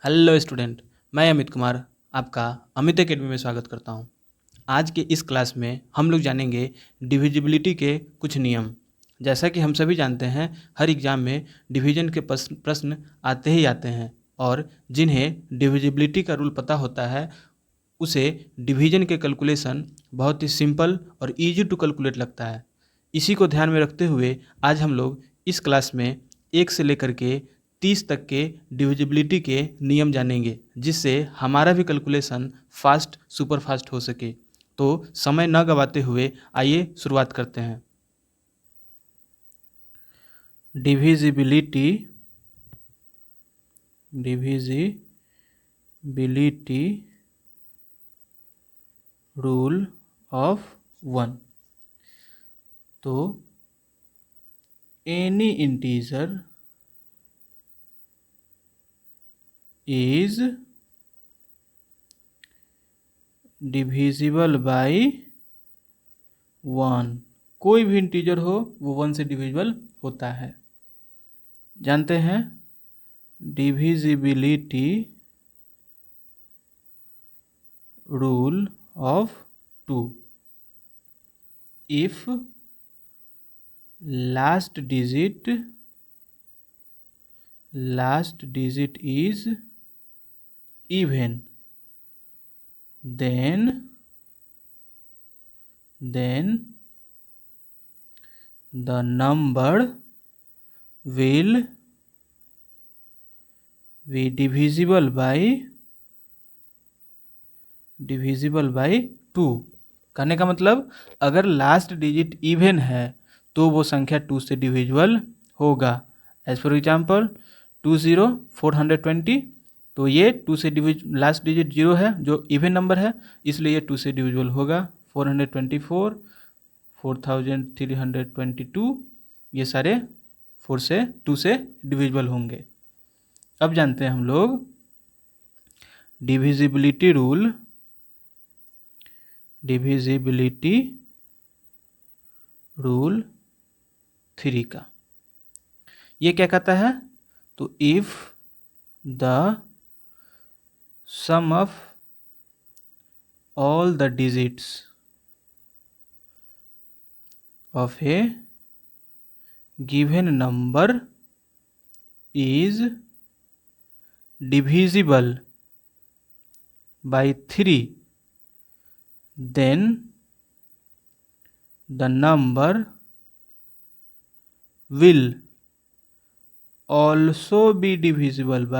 Hello student. मैं अमित कुमार आपका Amit academy में स्वागत करता हूं। आज के इस क्लास में हम लोग जानेंगे डिविजिबिलिटी के कुछ नियम। जैसा कि हम सभी जानते हैं, हर एग्ज़ाम में डिवीजन के प्रश्न आते ही आते हैं और जिन्हें डिविजिबिलिटी का रूल पता होता है उसे डिवीजन के कैलकुलेशन बहुत ही सिंपल और इजी टू कैलकुलेट लगता है। इसी को ध्यान में रखते हुए आज हम लोग इस क्लास में 1 से लेकर के 30 तक के डिविजिबिलिटी के नियम जानेंगे, जिससे हमारा भी कैलकुलेशन फास्ट सुपर फास्ट हो सके। तो समय न गंवाते हुए आइए शुरुआत करते हैं। Divisibility rule of 1। तो any integer is divisible by 1। कोई भी इंटीजर हो वो 1 से डिविजिबल होता है। जानते हैं divisibility rule of 2। If last digit is even, then the number will be divisible by 2। कहने का मतलब अगर लास्ट डिजिट इवन है तो वो संख्या 2 से डिविजिबल होगा। एज फॉर एग्जाम्पल 20 420, तो ये 2 से लास्ट डिजिट 0 है जो इवन नंबर है, इसलिए ये 2 से डिविजिबल होगा। 424, 4322, ये सारे 2 से डिविजिबल होंगे। अब जानते हैं हम लोग डिविजिबिलिटी रूल 3 का। ये क्या कहता है? तो if the sum of all the digits of a given number is divisible by 3, then the number will also be divisible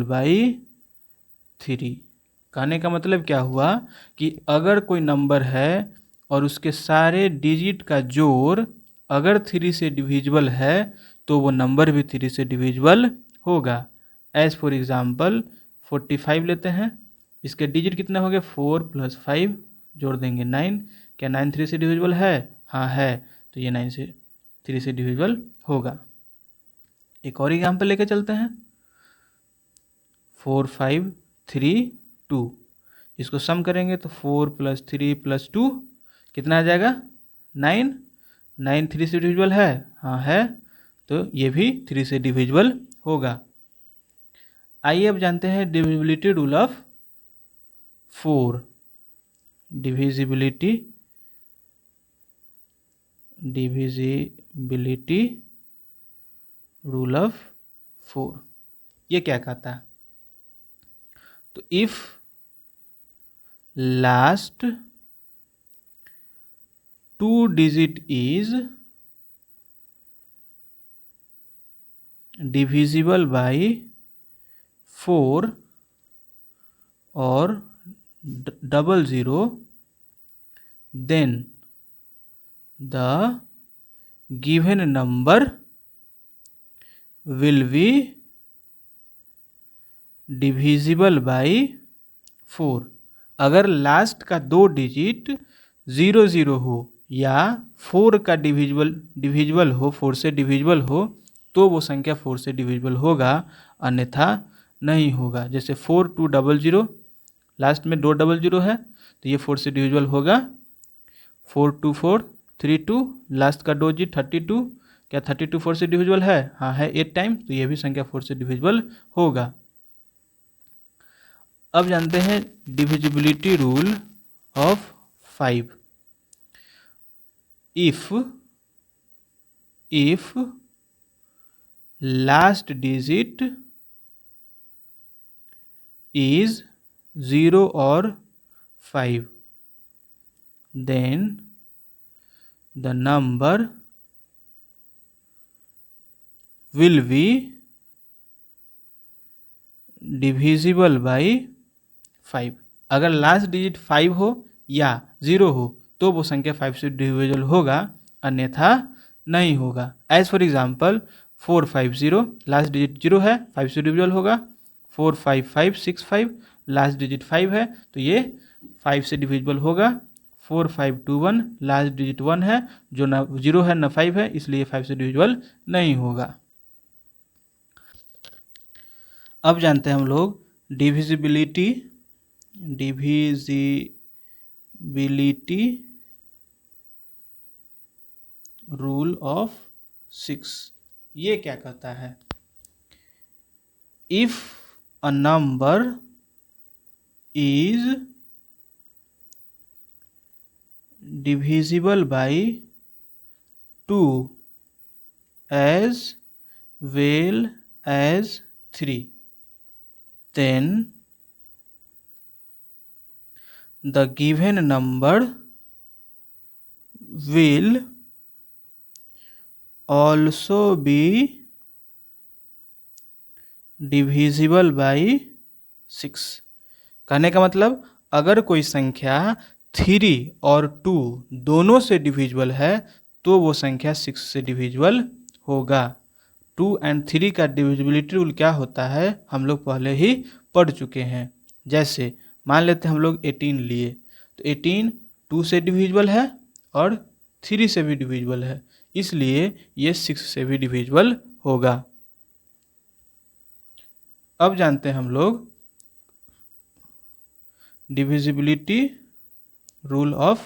by 3। कहने का मतलब क्या हुआ कि अगर कोई नंबर है और उसके सारे डिजिट का जोड़ अगर 3 से डिविजिबल है तो वो नंबर भी 3 से डिविजिबल होगा। एज फॉर एग्जाम्पल 45 लेते हैं, इसके डिजिट कितने हो गए? 4 + 5 जोड़ देंगे 9। क्या 9 3 से डिविजिबल है? हाँ है, तो ये 9 से 3 से डिविजिबल होगा। एक और एग्जाम्पल लेके चलते हैं 4 5 3 2। इसको सम करेंगे तो 4 + 3 + 2 कितना आ जाएगा? 9। 9 3 से डिविजिबल है? हाँ है, तो ये भी 3 से डिविजिबल होगा। आइए अब जानते हैं divisibility rule of 4। Divisibility rule of 4 ये क्या कहता है? तो if last 2 digit is divisible bye 4 और 00, then the given number will be divisible by 4। अगर लास्ट का 2 डिजिट 00 हो या 4 का डिविजिबल हो, 4 से डिविजिबल हो, तो वो संख्या 4 से डिविजिबल होगा, अन्यथा नहीं होगा। जैसे 4200, लास्ट में 2 00 है तो ये 4 से डिविजिबल होगा। 42432, लास्ट का 2 डिजिट 32, क्या 32 4 से डिविजिबल है? हाँ है 8 टाइम, तो ये भी संख्या 4 से डिविजिबल होगा। अब जानते हैं divisibility rule of 5। If last digit is 0 और 5, then the number will be divisible by 5। अगर लास्ट डिजिट 5 हो या 0 हो तो वो संख्या 5 से डिविजिबल होगा, अन्यथा नहीं होगा। As for example 450, last digit 0 है, 5 से डिविजिबल होगा। 45565, लास्ट डिजिट 5 है, तो ये 5 से डिविजिबल होगा। 4521, लास्ट डिजिट 1 है, जो ना 0 है ना 5 है, इसलिए 5 से डिविजिबल नहीं होगा। अब जानते हैं हम लोग डिविजिबिलिटी रूल ऑफ 6। ये क्या कहता है? If a number is divisible by 2 as well as 3, then the given number will also be divisible by 6। कहने का मतलब अगर कोई संख्या 3 और 2 दोनों से डिविजिबल है तो वो संख्या 6 से डिविजिबल होगा। 2 एंड 3 का डिविजिबिलिटी रूल क्या होता है हम लोग पहले ही पढ़ चुके हैं। जैसे मान लेते हैं हम लोग 18 लिए, तो 18 2 से डिविजिबल है और 3 से भी डिविजिबल है, इसलिए ये 6 से भी डिविजिबल होगा। अब जानते हैं हम लोग डिविजिबिलिटी रूल ऑफ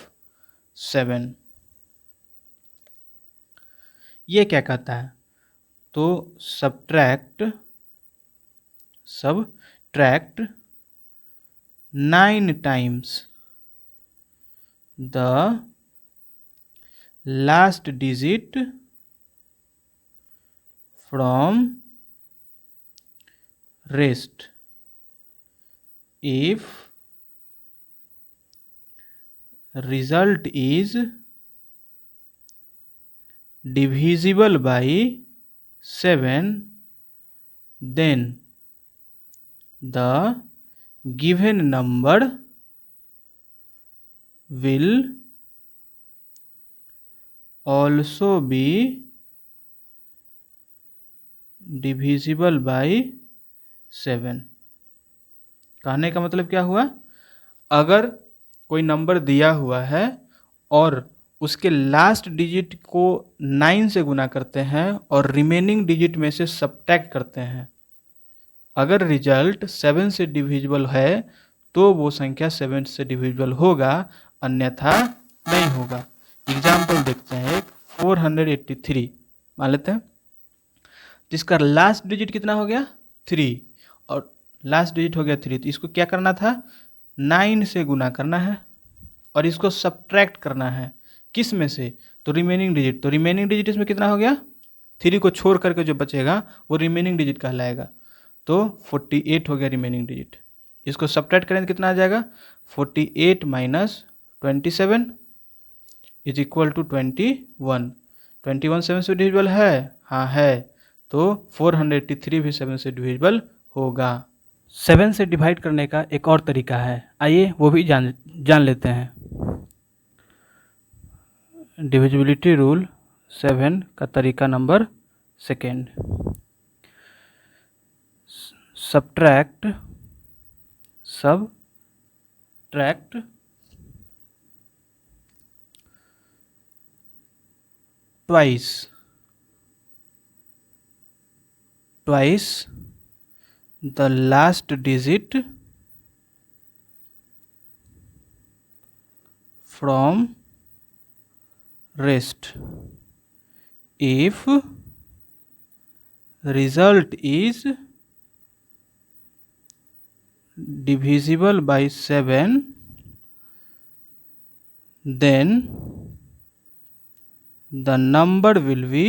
7। ये क्या कहता है? तो subtract 9 times the last digit from rest if result is divisible by 7, then the given number will also be divisible by 7। कहने का मतलब क्या हुआ? अगर कोई नंबर दिया हुआ है और उसके लास्ट डिजिट को 9 से गुना करते हैं और रिमेनिंग डिजिट में से सब्ट्रैक्ट करते हैं, अगर रिजल्ट 7 से डिविजिबल है तो वो संख्या 7 से डिविजिबल होगा, अन्यथा नहीं होगा। एग्जाम्पल देखते हैं, 483 मान लेते हैं, जिसका लास्ट डिजिट कितना हो गया 3 और लास्ट डिजिट हो गया 3, तो इसको क्या करना था 9 से गुना करना है और इसको सब्ट्रैक्ट करना है। किस में से? तो रिमेनिंग डिजिट। तो रिमेनिंग डिजिट इसमें कितना हो गया 3 को छोड़ करके जो बचेगा वो रिमेनिंग डिजिट कहलाएगा, तो 48 हो गया रिमेनिंग डिजिट। इसको सब्ट्रैक्ट करें तो कितना आ जाएगा 48 माइनस 27 इज इक्वल टू 21। 21 7 से डिविजिबल है? हाँ है, तो 483 भी 7 से डिविजिबल होगा। 7 से डिवाइड करने का एक और तरीका है, आइए वो भी जान लेते हैं। डिविजिबिलिटी रूल 7 का तरीका number 2, subtract twice the last digit from rest if result is divisible by 7, then the number will be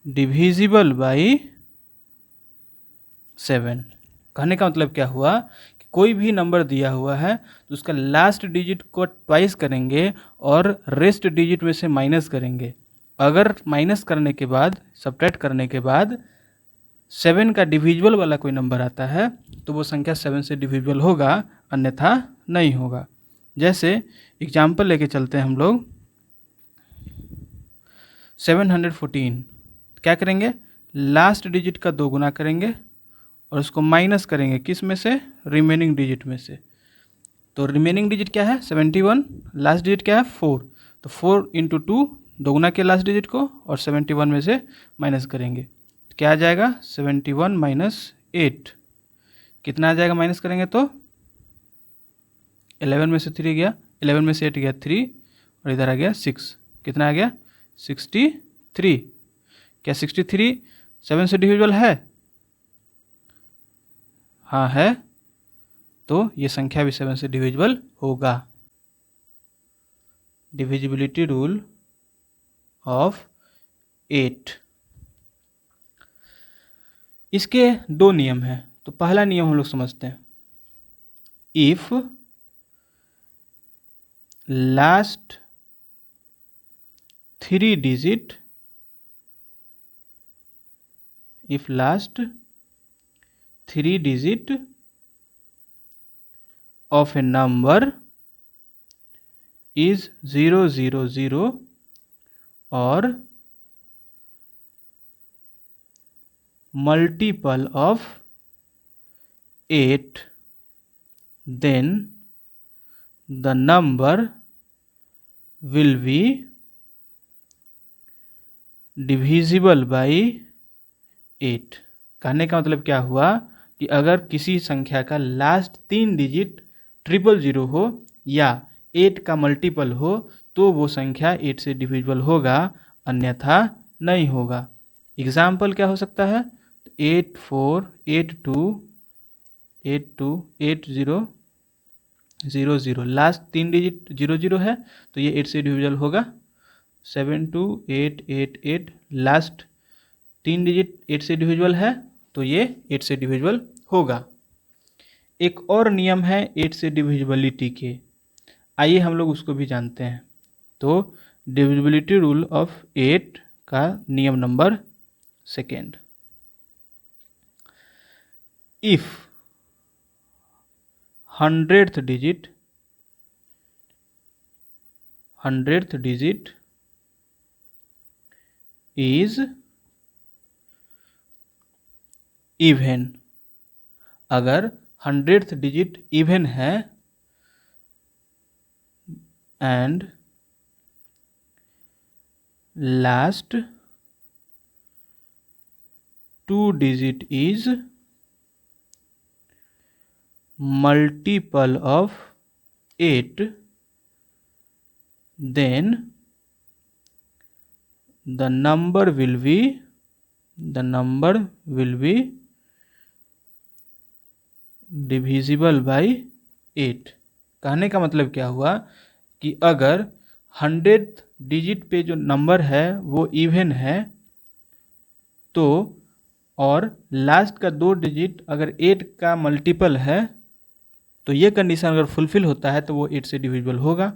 divisible by 7। कहने का मतलब क्या हुआ कि कोई भी नंबर दिया हुआ है तो उसका लास्ट डिजिट को ट्वाइस करेंगे और रेस्ट डिजिट में से माइनस करेंगे। अगर माइनस करने के बाद, सब्ट्रैक्ट करने के बाद 7 का डिविजिबल वाला कोई नंबर आता है तो वो संख्या 7 से डिविजिबल होगा, अन्यथा नहीं होगा। जैसे एग्जाम्पल लेके चलते हैं हम लोग। 714 क्या करेंगे, लास्ट डिजिट का 2 गुना करेंगे और उसको माइनस करेंगे किस में से, रिमेनिंग डिजिट में से। तो रिमेनिंग डिजिट क्या है 71, लास्ट डिजिट क्या है 4, तो 4 इंटू 2 दोगुना के लास्ट डिजिट को और 71 में से माइनस करेंगे तो क्या आ जाएगा 71 माइनस 8, कितना आ जाएगा माइनस करेंगे तो 11 में से 3 गया, 11 में से 8 गया 3 और इधर आ गया 6, कितना आ गया 63। क्या 63 7 से डिविजिबल है? हाँ है, तो ये संख्या भी 7 से डिविजिबल होगा। Divisibility rule of 8। इसके 2 नियम हैं। तो पहला नियम हम लोग समझते हैं। If last 3 digit of a number is 000 or multiple of 8, then the number will be divisible by 8। कहने का मतलब क्या हुआ कि अगर किसी संख्या का लास्ट 3 डिजिट 000 हो या 8 का मल्टीपल हो तो वो संख्या 8 से डिविजिबल होगा, अन्यथा नहीं होगा। एग्जाम्पल क्या हो सकता है 84 82 82 80 00, लास्ट 3 डिजिट 00 है तो ये 8 से डिविजिबल होगा। 72888 लास्ट 3 डिजिट 8 से डिविजिबल है तो ये 8 से डिविजिबल होगा। एक और नियम है 8 से डिविजिबिलिटी के, आइए हम लोग उसको भी जानते हैं। तो डिविजिबिलिटी रूल ऑफ 8 का नियम number 2, if 100th digit is even, अगर 100th डिजिट इवन है and last 2 digit is multiple of 8, then the number will be divisible by 8। कहने का मतलब क्या हुआ कि अगर 100th डिजिट पे जो नंबर है वो इवन है तो, और लास्ट का 2 डिजिट अगर 8 का मल्टीपल है तो ये कंडीशन अगर फुलफिल होता है तो वो 8 से डिविजिबल होगा।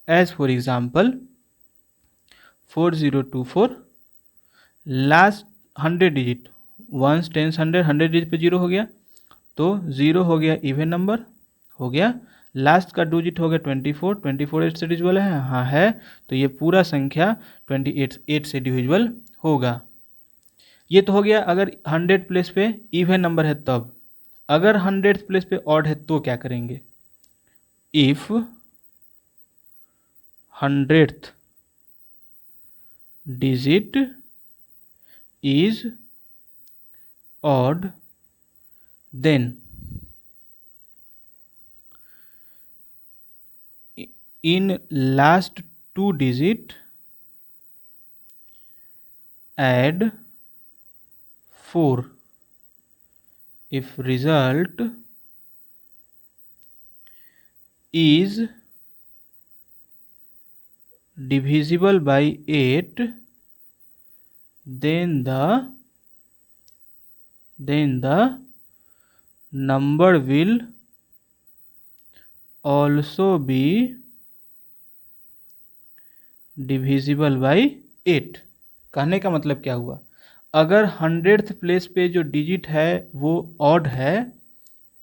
As for example 4024, last 100 digit 1 10 100 digit पे 0 हो गया तो 0 हो गया, इवन नंबर हो गया। लास्ट का 2 डिजिट हो गया 24 8 से डिविजिबल है, हाँ है, तो ये पूरा संख्या 28 8 से डिविजिबल होगा। ये तो हो गया अगर 100 प्लेस पे इवन नंबर है तब। अगर 100 प्लेस पे ऑड है तो क्या करेंगे, if 100th digit is odd then in last two digit add 4 if result is divisible by 8 then the number will also be divisible by 8। कहने का मतलब क्या हुआ, अगर 100th प्लेस पे जो डिजिट है वो ऑड है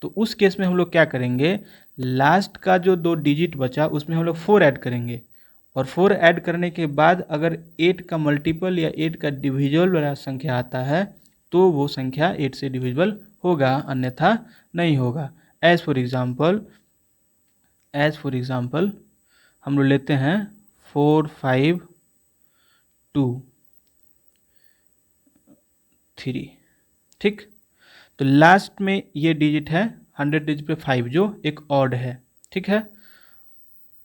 तो उस केस में हम लोग क्या करेंगे, लास्ट का जो 2 डिजिट बचा उसमें हम लोग 4 ऐड करेंगे और 4 ऐड करने के बाद अगर 8 का मल्टीपल या 8 का डिविजिबल वाला संख्या आता है तो वो संख्या 8 से डिविजिबल होगा, अन्यथा नहीं होगा। एज फॉर एग्जाम्पल हम लोग लेते हैं 4 5 2 3, ठीक। तो लास्ट में ये डिजिट है 100 डिजिट पे 5 जो एक ऑड है, ठीक है।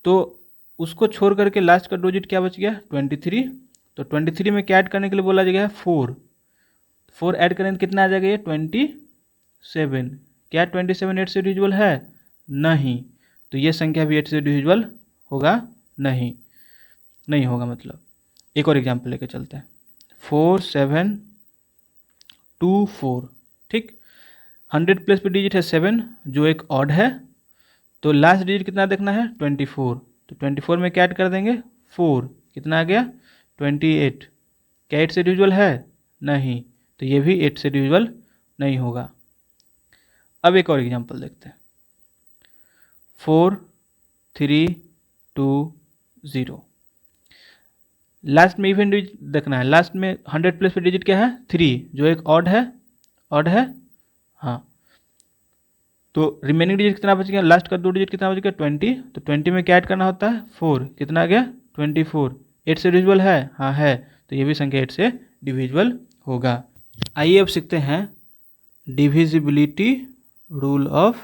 तो उसको छोड़ करके लास्ट का डिजिट क्या बच गया 23। तो 23 में क्या ऐड करने के लिए बोला गया है 4 ऐड करें तो कितना आ जाएगा ये 27। क्या 27 8 से डिविजिबल है? नहीं। तो ये संख्या भी 8 से डिविजिबल होगा नहीं होगा। मतलब एक और एग्जाम्पल लेके चलते हैं 4 7 2 4, ठीक। 100 प्लेस पे डिजिट है 7 जो एक ऑड है, तो लास्ट डिजिट कितना देखना है 24। तो 24 में क्या ऐड कर देंगे 4, कितना आ गया 28। क्या 8 से डिविजिबल है? नहीं। तो ये भी 8 से डिविजिबल नहीं होगा। अब एक और एग्जांपल देखते हैं 4 3 2 0। लास्ट में इवन डिजिट देखना है, लास्ट में 100 प्लेस पे डिजिट क्या है 3 जो एक ऑड है हाँ। तो रिमेनिंग डिजिट कितना बच गया, लास्ट का 2 डिजिट कितना बच गया 20। तो 20 में क्या ऐड करना होता है 4, कितना आ गया 24। 8 से डिविजिबल है? हाँ है। तो ये भी संख्या 8 से डिविजिबल होगा। आइए अब सीखते हैं डिविजिबिलिटी रूल ऑफ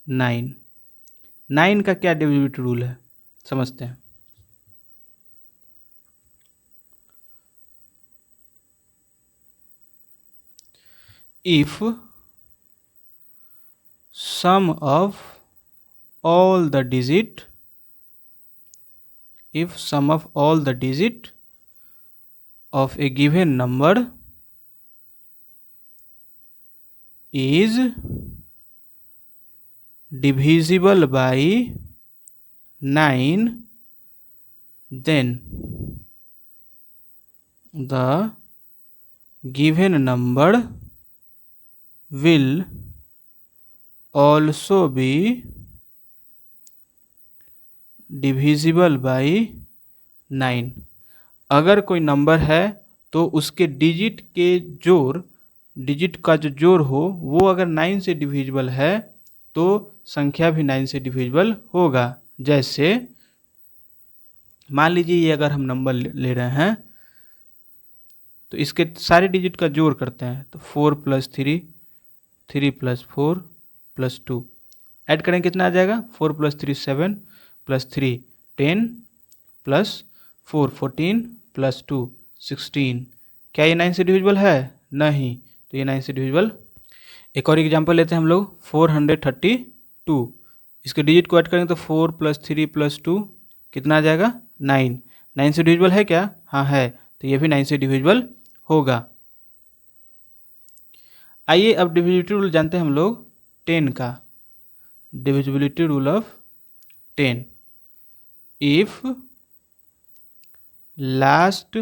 9। 9 का क्या डिविजिबिलिटी रूल है समझते हैं। If sum of all the digit of a given number is divisible by 9 then the given number will also be divisible by 9। अगर कोई नंबर है तो उसके डिजिट का जो जोड़ हो वो अगर 9 से डिविजिबल है तो संख्या भी 9 से डिविजिबल होगा। जैसे मान लीजिए ये अगर हम नंबर ले रहे हैं तो इसके सारे डिजिट का जोड़ करते हैं तो 4 + 3 3 + 4 + 2 ऐड करें कितना आ जाएगा 4 + 3 7 + 3 10 + 4 14 + 2 16। क्या ये 9 से डिविजिबल है? नहीं। तो ये 9 से डिविजिबल। एक और एग्जांपल लेते हैं हम लोग 432। इसके डिजिट को ऐड करेंगे तो 4 + 3 + 2 कितना आ जाएगा 9। 9 से डिविजिबल है क्या? हाँ है। तो ये भी 9 से डिविजिबल होगा। आइए अब डिविजिबिलिटी रूल जानते हैं हम लोग 10 का। Divisibility rule of 10। If last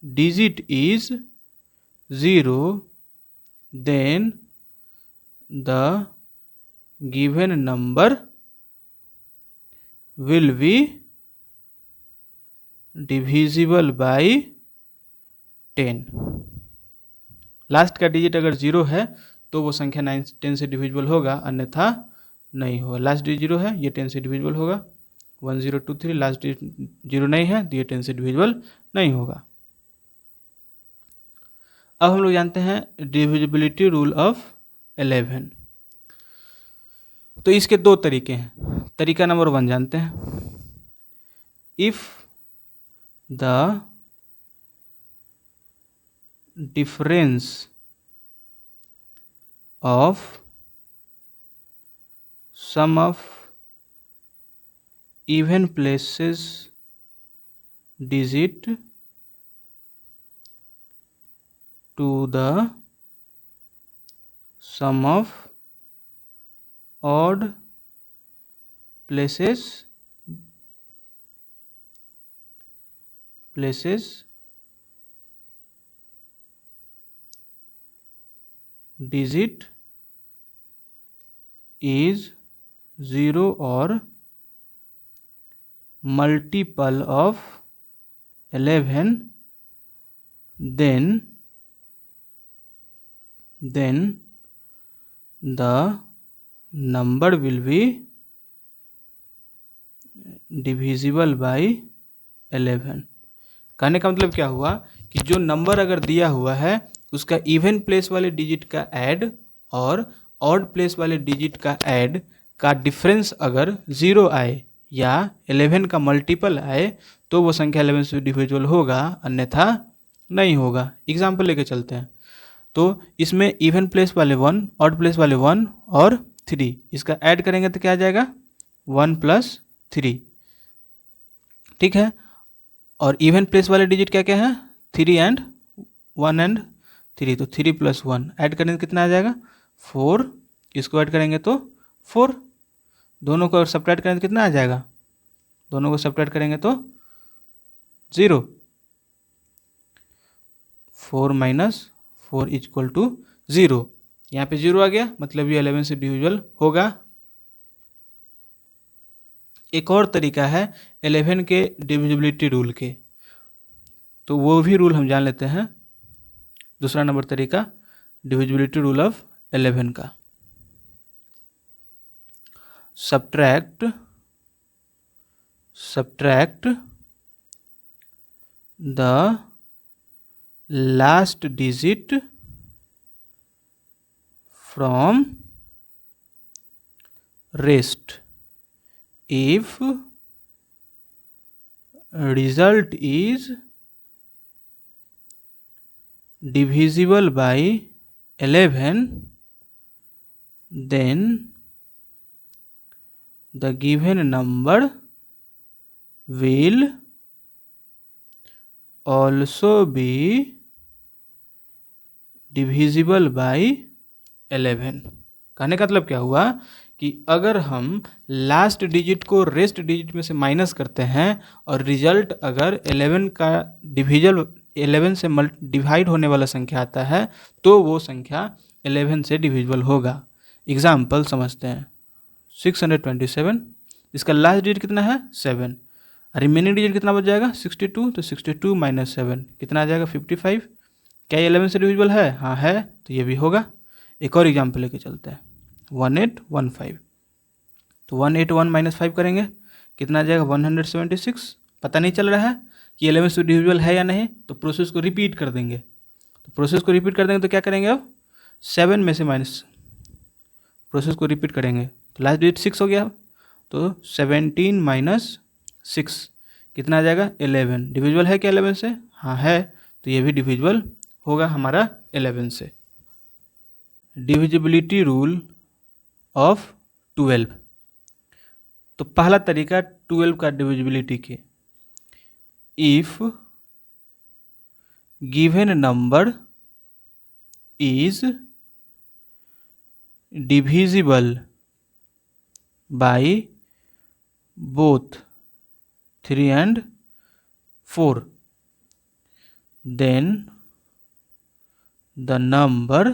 digit is 0 then the given number will be divisible by 10। Last का डिजिट अगर 0 है तो वो संख्या 10 से डिविजिबल होगा, अन्यथा नहीं होगा। लास्ट डिजिट 0 है, ये 10 से डिविजिबल होगा। 1 0 2 3 लास्ट डिजिट 0 नहीं है तो ये 10 से डिविजिबल नहीं होगा। अब हम लोग जानते हैं डिविजिबिलिटी रूल ऑफ 11। तो इसके दो तरीके हैं। तरीका नंबर 1 जानते हैं। If the difference of sum of even places digit to the sum of odd places digit is 0 or multiple of 11, then the number will be divisible by 11। कहने का मतलब क्या हुआ कि जो नंबर अगर दिया हुआ है उसका इवन प्लेस वाले डिजिट का ऐड और ऑड प्लेस वाले डिजिट का ऐड का डिफरेंस अगर 0 आए या 11 का मल्टीपल आए तो वो संख्या 11 से डिविजिबल होगा, अन्यथा नहीं होगा। एग्जाम्पल लेके चलते हैं। तो इसमें इवन प्लेस वाले 1, ऑड प्लेस वाले 1 और 3, इसका ऐड करेंगे तो क्या आ जाएगा 1 + 3, ठीक है। और इवन प्लेस वाले डिजिट क्या क्या है 3 and 1 and 3, तो 3 + 1 ऐड करेंगे तो कितना आ जाएगा 4, इसको ऐड करेंगे तो 4, दोनों को सब्ट्रैक्ट करेंगे तो कितना आ जाएगा, दोनों को सब्ट्रैक्ट करेंगे तो 0, 4 - 4 = 0। यहाँ पे 0 आ गया, मतलब ये 11 से डिविजिबल होगा। एक और तरीका है 11 के डिविजिबिलिटी रूल के, तो वो भी रूल हम जान लेते हैं। दूसरा नंबर तरीका डिविजिबिलिटी रूल ऑफ 11 का। Subtract the last digit from rest if result is divisible by 11, then the given number will also be divisible by 11। कहने का मतलब क्या हुआ कि अगर हम लास्ट डिजिट को रेस्ट डिजिट में से माइनस करते हैं और रिजल्ट अगर 11 का 11 से डिवाइड होने वाला संख्या आता है तो वो संख्या 11 से डिविजिबल होगा। एग्जाम्पल समझते हैं। 627, इसका लास्ट डिजिट कितना है 7, रिमेनिंग डिजिट कितना बच जाएगा 62, तो 62 - 7 कितना आ जाएगा 55। क्या ये 11 से डिविजिबल है? हाँ है, तो ये भी होगा। एक और एग्जाम्पल लेके चलते हैं। 1815, तो 181 - 5 करेंगे कितना आ जाएगा 176। पता नहीं चल रहा है कि 11 से डिविजिबल है या नहीं, तो प्रोसेस को रिपीट कर देंगे। तो प्रोसेस को रिपीट कर देंगे तो क्या करेंगे, अब 7 में से माइनस, प्रोसेस को रिपीट करेंगे तो लास्ट डिजिट 6 हो गया, तो 17 - 6 कितना आ जाएगा 11। डिविजिबल है क्या 11 से? हाँ है, तो ये भी डिविजिबल होगा हमारा 11 से। Divisibility rule of 12। तो पहला तरीका 12 का डिविजिबिलिटी के, if given number is divisible by both 3 and 4, then the number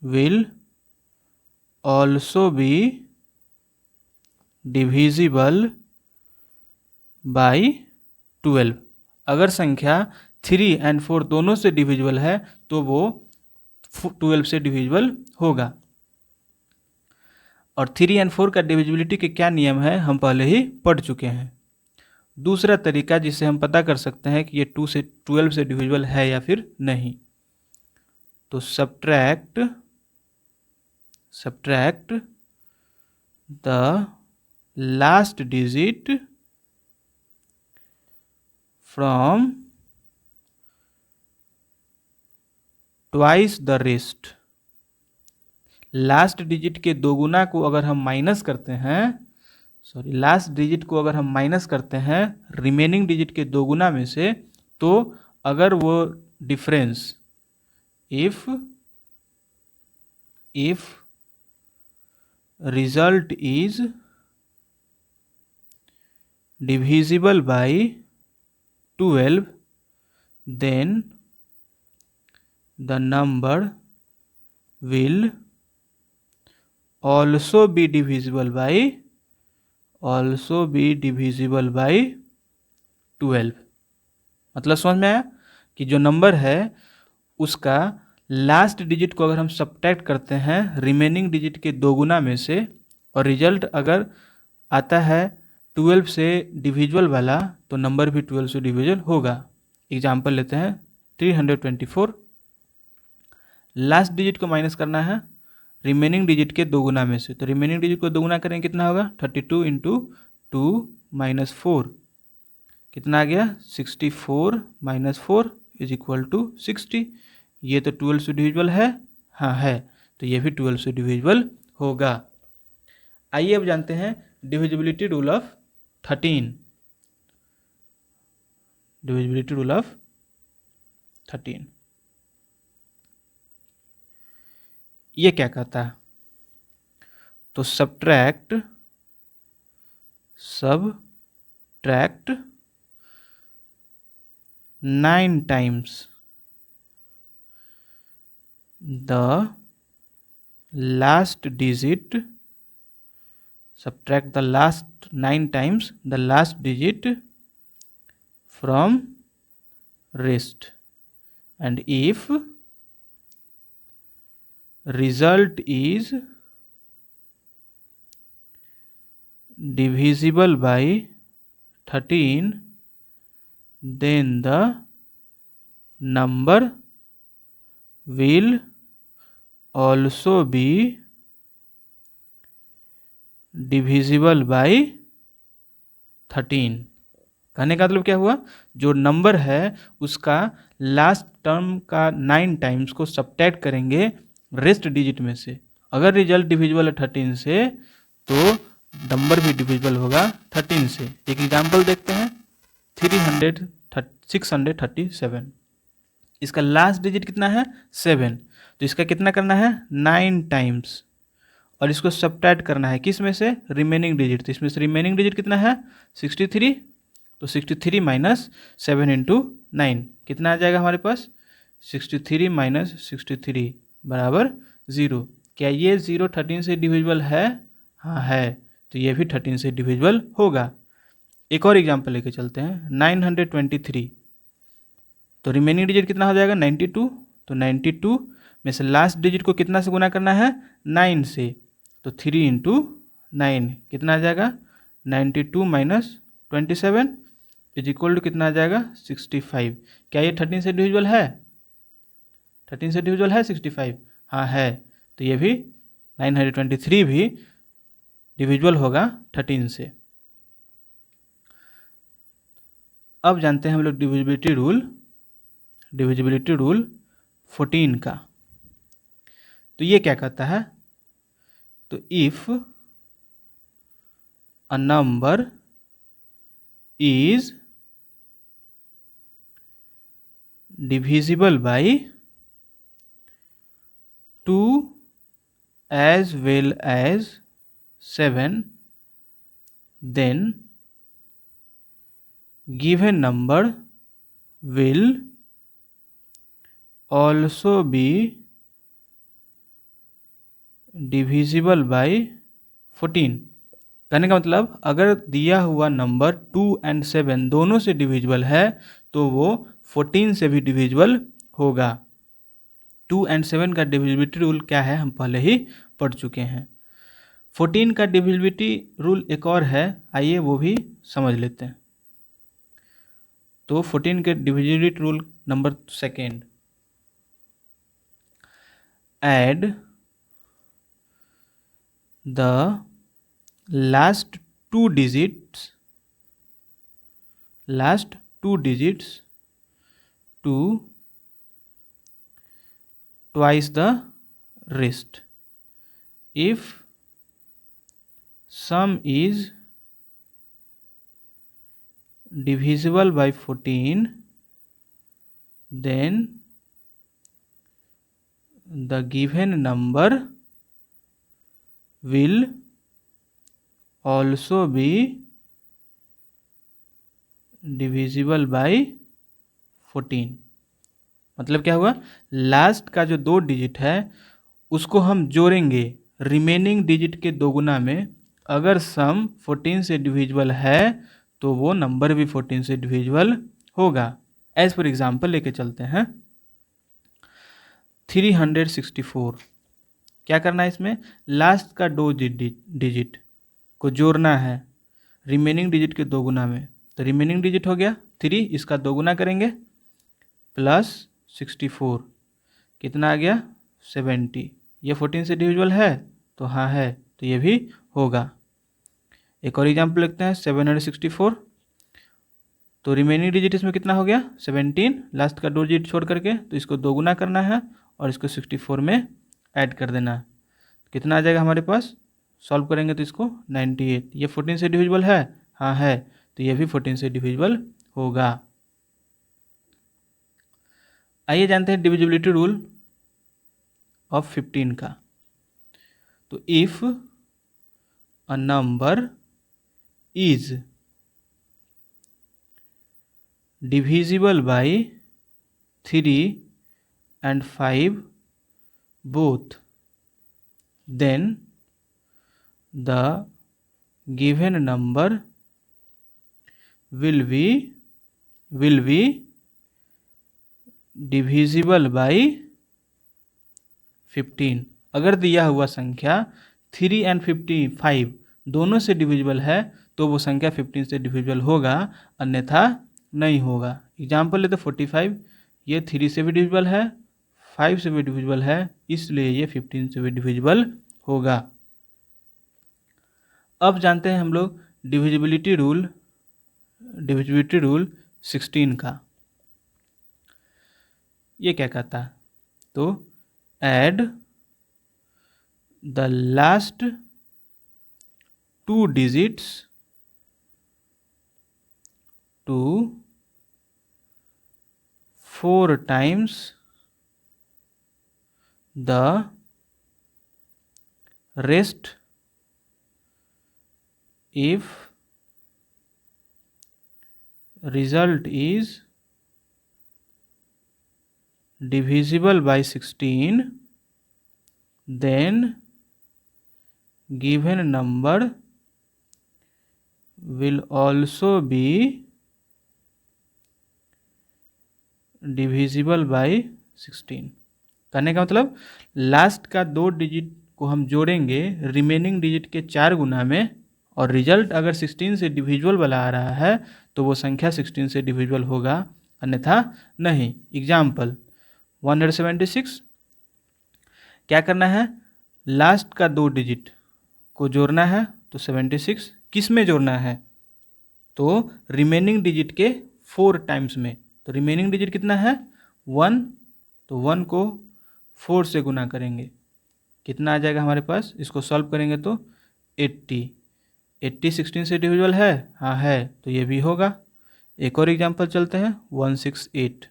will also be divisible by 12। अगर संख्या 3 and 4 दोनों से डिविजिबल है तो वो 12 से डिविजिबल होगा। और 3 and 4 का डिविजिबिलिटी के क्या नियम है हम पहले ही पढ़ चुके हैं। दूसरा तरीका जिससे हम पता कर सकते हैं कि ये 2 से 12 से डिविजिबल है या फिर नहीं, तो subtract the last digit from twice the rest। Last digit के दोगुना को अगर हम माइनस करते हैं, लास्ट डिजिट को अगर हम माइनस करते हैं रिमेनिंग डिजिट के दोगुना में से, तो अगर वो difference if result is divisible bye 12, then the number will also be divisible by 12। मतलब समझ में आया कि जो नंबर है उसका लास्ट डिजिट को अगर हम सब्ट्रैक्ट करते हैं रिमेनिंग डिजिट के दोगुना में से, और रिजल्ट अगर आता है 12 से डिविजिबल वाला, तो नंबर भी 12 से डिविजिबल होगा। एग्जाम्पल लेते हैं 324। लास्ट डिजिट को माइनस करना है रिमेनिंग डिजिट के दोगुना में से, तो रिमेनिंग डिजिट को दोगुना करेंगे कितना होगा, 32 इंटू 2 माइनस 4 कितना आ गया, 64 माइनस 4 इज इक्वल टू 60। ये तो 12 से डिविजिबल है, हाँ है, तो ये भी 12 से डिविजिबल होगा। आइए अब जानते हैं divisibility rule of 13। Divisibility rule of 13 ये क्या कहता है, तो subtract 9 times the last digit, subtract the last 9 times the last digit from rest, and if result is divisible by 13, then the number will also be divisible by 13। कहने का मतलब क्या हुआ, जो नंबर है उसका लास्ट टर्म का 9 times को सब्ट्रैक्ट करेंगे रेस्ट डिजिट में से, अगर रिजल्ट डिविजिबल है 13 से तो नंबर भी डिविजिबल होगा 13 से। एक एग्जांपल देखते हैं 637। इसका लास्ट डिजिट कितना है 7, तो इसका कितना करना है 9 टाइम्स, और इसको सब्ट्रैक्ट करना है किस में से, रिमेनिंग डिजिट। तो इसमें से रिमेनिंग डिजिट कितना है 63, तो 63 माइनस 7 इंटू 9 कितना आ जाएगा हमारे पास, 63 माइनस 63 बराबर 0। क्या ये 0 13 से डिविजिबल है, हाँ है, तो ये भी 13 से डिविजिबल होगा। एक और एग्जांपल लेके चलते हैं 923, तो रिमेनिंग डिजिट कितना हो जाएगा 92, तो 92 में से लास्ट डिजिट को कितना से गुना करना है 9 से, तो 3 इंटू 9 कितना आ जाएगा 92 माइनस 27 इज इक्वल टू कितना आ जाएगा 65। क्या ये 13 से डिविजिबल है, 13 से डिविजिबल है 65, हाँ है, तो ये भी 923 भी डिविजिबल होगा 13 से। अब जानते हैं हम लोग डिविजिबिलिटी रूल 14 का। तो ये क्या कहता है, तो if a number is divisible bye 2 as well as 7, then given number will also be divisible by 14। कहने का मतलब अगर दिया हुआ नंबर 2 and 7 दोनों से डिविजिबल है तो वो 14 से भी डिविजिबल होगा। 2 and 7 का डिविजिबिलिटी रूल क्या है हम पहले ही पढ़ चुके हैं। 14 का डिविजिबिलिटी रूल एक और है, आइए वो भी समझ लेते हैं। तो 14 के divisibility rule number 2, add the last two digits to twice the rest. If sum is divisible by 14, then the given number will also be divisible by 14। मतलब क्या हुआ, लास्ट का जो 2 डिजिट है उसको हम जोड़ेंगे रिमेनिंग डिजिट के 2 गुना में। अगर सम 14 से डिविजिबल है तो वो नंबर भी 14 से डिविजिबल होगा। एज फॉर एग्जाम्पल लेके चलते हैं 364। क्या करना है इसमें, लास्ट का 2 डिजिट को जोड़ना है रिमेनिंग डिजिट के 2 गुना में। तो रिमेनिंग डिजिट हो गया 3, इसका 2 गुना करेंगे प्लस 64, कितना आ गया 70। ये 14 से डिविजिबल है तो हाँ है, तो ये भी होगा। एक और एग्जाम्पल लिखते हैं 764। तो रिमेनिंग डिजिट इसमें कितना हो गया 17, लास्ट का 2 डिजिट छोड़ करके, तो इसको 2 गुना करना है और इसको 64 में ऐड कर देना है। कितना आ जाएगा हमारे पास, सॉल्व करेंगे तो इसको 98। ये 14 से डिविजिबल है, हाँ है, तो ये भी 14 से डिविजिबल होगा। आइए जानते हैं डिविजिबिलिटी रूल ऑफ 15 का। तो if a number is divisible by 3 and 5 both, then the given number will be divisible by 15। अगर दिया हुआ संख्या 3 and 55 दोनों से डिविजिबल है तो वो संख्या 15 से डिविजिबल होगा, अन्यथा नहीं होगा। एग्जाम्पल लेते 45, ये 3 से भी डिविजिबल है, 5 से भी डिविजिबल है, इसलिए ये 15 से भी डिविजिबल होगा। अब जानते हैं हम लोग डिविजिबिलिटी रूल 16 का। ये क्या कहता है, तो add the last 2 digits to 4 times the rest if result is divisible by 16, then given number will also be divisible by 16। करने का मतलब लास्ट का 2 डिजिट को हम जोड़ेंगे रिमेनिंग डिजिट के 4 गुना में, और रिजल्ट अगर 16 से डिविजिबल वाला आ रहा है तो वो संख्या 16 से डिविजिबल होगा, अन्यथा नहीं। एग्जाम्पल 176, क्या करना है, लास्ट का 2 डिजिट को जोड़ना है, तो 76 किस में जोड़ना है, तो रिमेनिंग डिजिट के 4 टाइम्स में। तो रिमेनिंग डिजिट कितना है 1, तो 1 को 4 से गुना करेंगे, कितना आ जाएगा हमारे पास, इसको सॉल्व करेंगे तो 80 16 से डिविजिबल है, हाँ है, तो ये भी होगा। एक और एग्जांपल चलते हैं 168।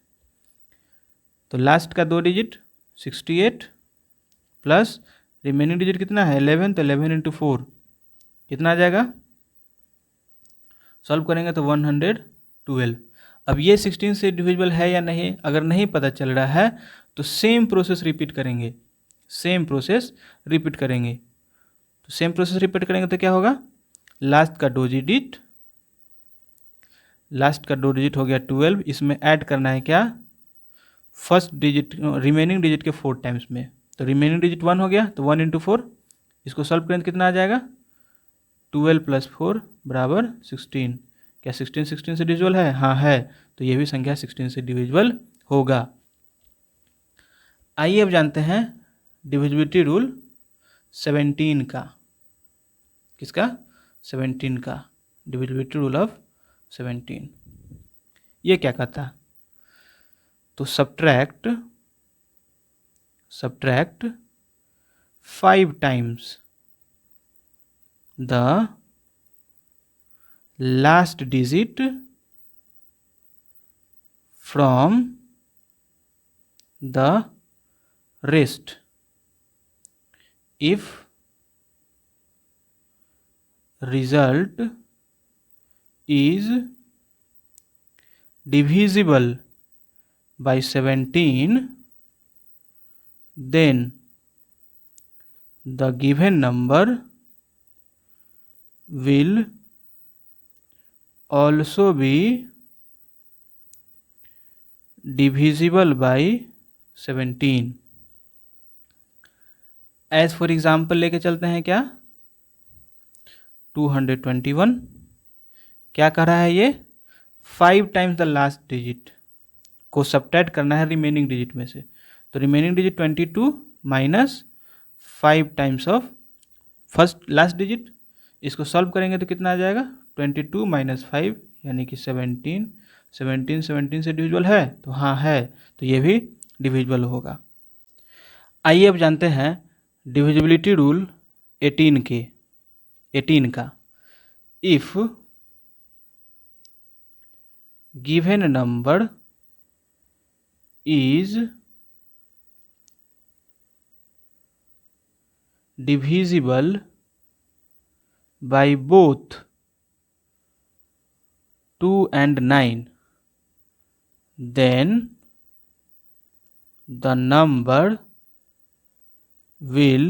तो लास्ट का 2 डिजिट 68 प्लस रिमेनिंग डिजिट कितना है 11, तो 11 इंटू 4 कितना आ जाएगा, सॉल्व करेंगे तो 112। अब ये 16 से डिविजिबल है या नहीं, अगर नहीं पता चल रहा है तो सेम प्रोसेस रिपीट करेंगे। तो सेम प्रोसेस रिपीट करेंगे तो क्या होगा, लास्ट का 2 डिजिट हो गया 12, इसमें ऐड करना है क्या, फर्स्ट डिजिट रिमेनिंग डिजिट के 4 टाइम्स में। तो रिमेनिंग डिजिट 1 हो गया, तो 1 इंटू 4, इसको सॉल्व करें तो कितना आ जाएगा, 12 प्लस 4 बराबर 16। क्या 16 से डिविजिबल है, हाँ है, तो ये भी संख्या 16 से डिविजिबल होगा। आइए अब जानते हैं डिविजिबिलिटी रूल 17 का। किसका, 17 का, डिविजिबिलिटी रूल ऑफ 17। ये क्या कहता है? तो subtract 5 times the last digit from the rest if result is divisible by 17, then the given number will also be divisible by 17। As for example लेके चलते हैं क्या? 221 क्या कह रहा है ये? 5 टाइम्स द लास्ट डिजिट को सब्ट्रैक्ट करना है रिमेनिंग डिजिट में से। तो remaining digit 22 minus 5 times of first last digit, इसको सॉल्व करेंगे तो कितना आ जाएगा? 22 माइनस 5 यानी कि 17। 17 से डिविजिबल है? तो हाँ है, तो ये भी डिविजिबल होगा। आइए अब जानते हैं डिविजिबिलिटी रूल 18 का। If given number is divisible by both 2 and 9, then the number will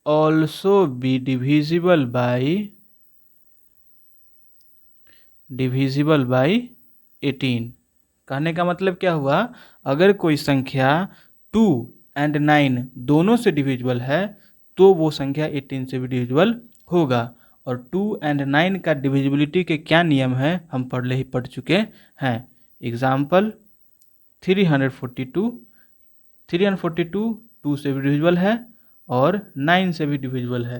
also be divisible by 18। कहने का मतलब क्या हुआ? अगर कोई संख्या 2 and 9 दोनों से डिविजिबल है तो वो संख्या 18 से भी डिविजिबल होगा। और 2 and 9 का डिविजिबिलिटी के क्या नियम है हम पढ़ चुके हैं। एग्जाम्पल 342 2 से भी डिविजिबल है और 9 से भी डिविजिबल है।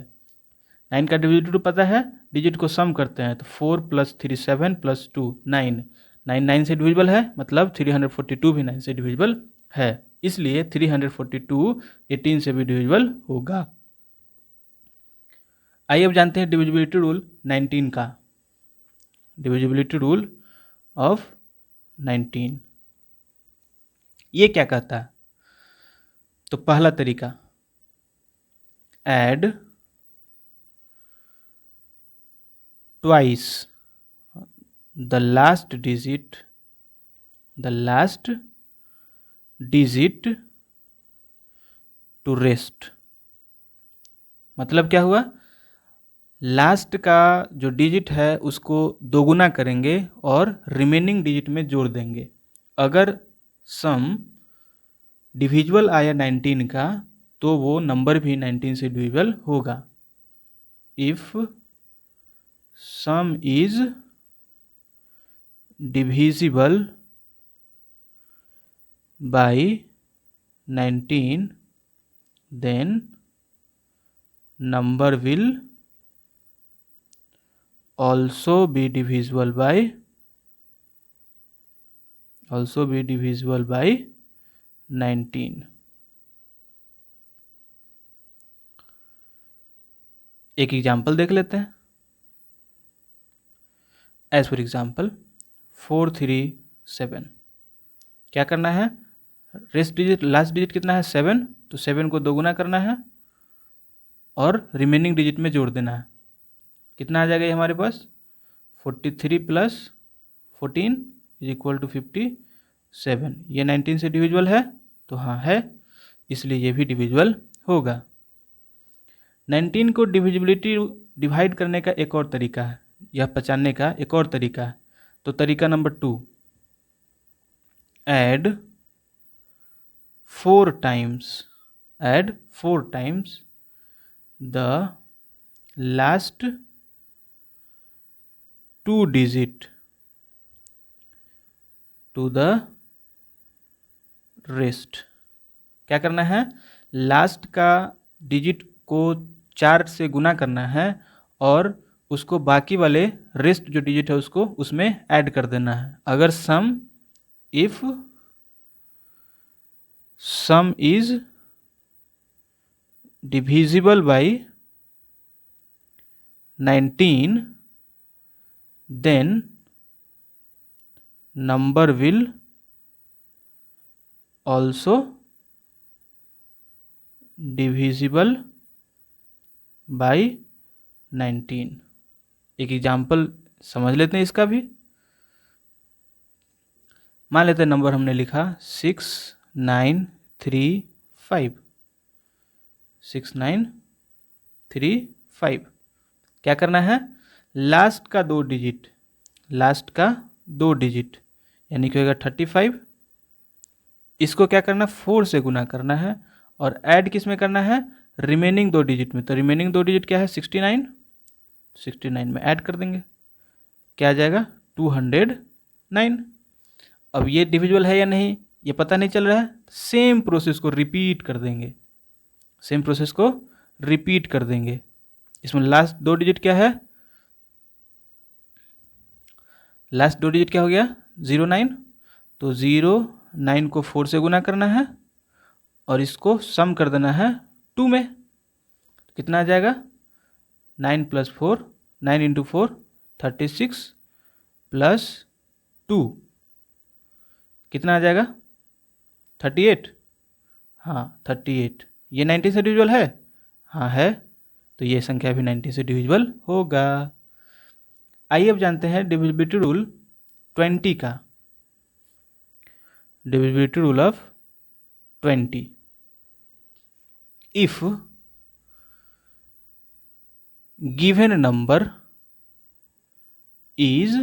9 का डिविजिबिलिटी पता है, डिजिट को सम करते हैं तो 4 + 3 7 + 2 9, 9 से डिविजिबल है, मतलब 342 भी 9 से डिविजिबल है, इसलिए 342 18 से भी डिविजिबल होगा। आइए अब जानते हैं डिविजिबिलिटी रूल 19 का। डिविजिबिलिटी रूल ऑफ 19 ये क्या कहता है? तो पहला तरीका, add twice the last digit to rest. मतलब क्या हुआ? लास्ट का जो डिजिट है उसको दोगुना करेंगे और रिमेनिंग डिजिट में जोड़ देंगे। अगर सम डिविजिबल आया 19 का तो वो नंबर भी 19 से डिविजिबल होगा। If sum is divisible by 19 then number will also be divisible by 19। एक एग्जाम्पल देख लेते हैं। एज फॉर एग्जाम्पल 437 क्या करना है? रेस्ट डिजिट लास्ट डिजिट कितना है? 7, तो 7 को दोगुना करना है और रिमेनिंग डिजिट में जोड़ देना है। कितना आ जाएगा ये हमारे पास? 43 + 14 = 57। ये 19 से डिविजिबल है? तो हाँ है, इसलिए ये भी डिविजिबल होगा। 19 को डिवाइड करने का एक और तरीका है, यह पहचानने का एक और तरीका है। तो तरीका number 2, add 4 times the last 2 digit to the rest. क्या करना है? लास्ट का डिजिट को 4 से गुना करना है और उसको बाकी वाले रेस्ट जो डिजिट है उसको उसमें ऐड कर देना है। अगर if sum is divisible by 19 then number will also divisible by 19। एक एग्जाम्पल समझ लेते हैं इसका भी। मान लेते हैं नंबर हमने लिखा 6935। 6935 क्या करना है, लास्ट का दो डिजिट यानी कि होगा 35। इसको क्या करना, 4 से गुना करना है और ऐड किस में करना है, रिमेनिंग दो डिजिट में। तो रिमेनिंग दो डिजिट क्या है, 69 में ऐड कर देंगे, क्या आ जाएगा 209। अब ये डिविजिबल है या नहीं ये पता नहीं चल रहा है, सेम प्रोसेस को रिपीट कर देंगे। इसमें लास्ट दो डिजिट क्या है, लास्ट दो डिजिट क्या हो गया 09। तो 09 को 4 से गुना करना है और इसको सम कर देना है 2 में। तो कितना आ जाएगा 9 + 4, 9 × 4 36 प्लस 2 कितना आ जाएगा 38। हाँ 38। ये 90 से डिविजिबल है, हाँ है, तो ये संख्या भी 90 से डिविजिबल होगा। आइए अब जानते हैं डिविजिबिलिटी रूल 20 का। Divisibility rule of 20। If given number is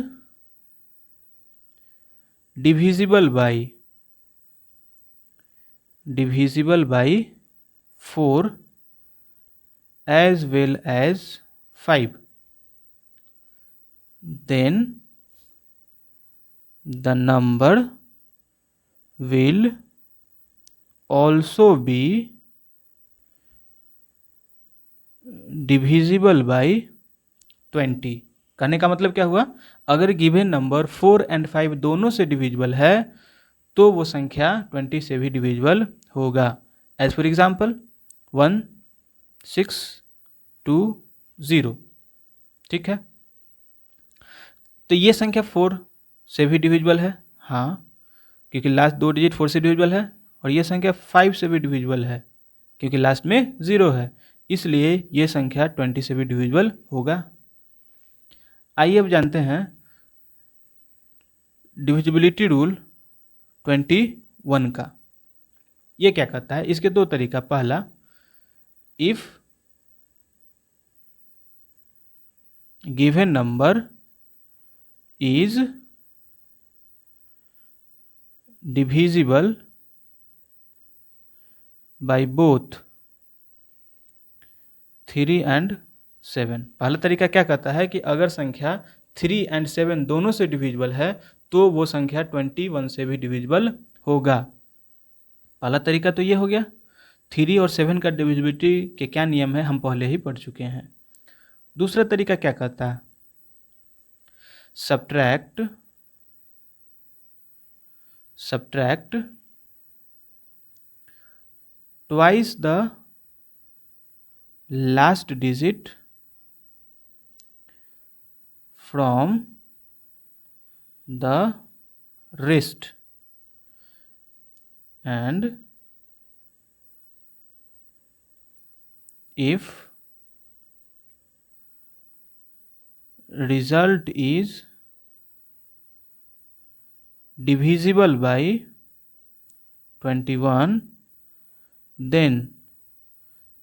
divisible by 4 as well as 5, then the number will also be divisible by 20। कहने का मतलब क्या हुआ, अगर गिवन नंबर 4 और 5 दोनों से डिविजिबल है तो वो संख्या 20 से भी डिविजिबल होगा। एज फॉर एग्जाम्पल 1620, ठीक है। तो ये संख्या 4 से भी डिविजिबल है, हाँ, क्योंकि लास्ट दो डिजिट 4 से डिविजिबल है, और ये संख्या 5 से भी डिविजिबल है क्योंकि लास्ट में 0 है, इसलिए ये संख्या 20 से भी डिविजिबल होगा। आइए अब जानते हैं डिविजिबिलिटी रूल 21 का। ये क्या कहता है, इसके दो तरीका। पहला, if given number is divisible by both 3 और 7। पहला तरीका क्या कहता है कि अगर संख्या 3 और 7 दोनों से डिविजिबल है तो वो संख्या 21 से भी डिविजिबल होगा। पहला तरीका तो ये हो गया। 3 और 7 का डिविजिबिलिटी के क्या नियम है हम पहले ही पढ़ चुके हैं। दूसरा तरीका क्या कहता है, subtract twice the last digit from the rest and if result is divisible by 21 then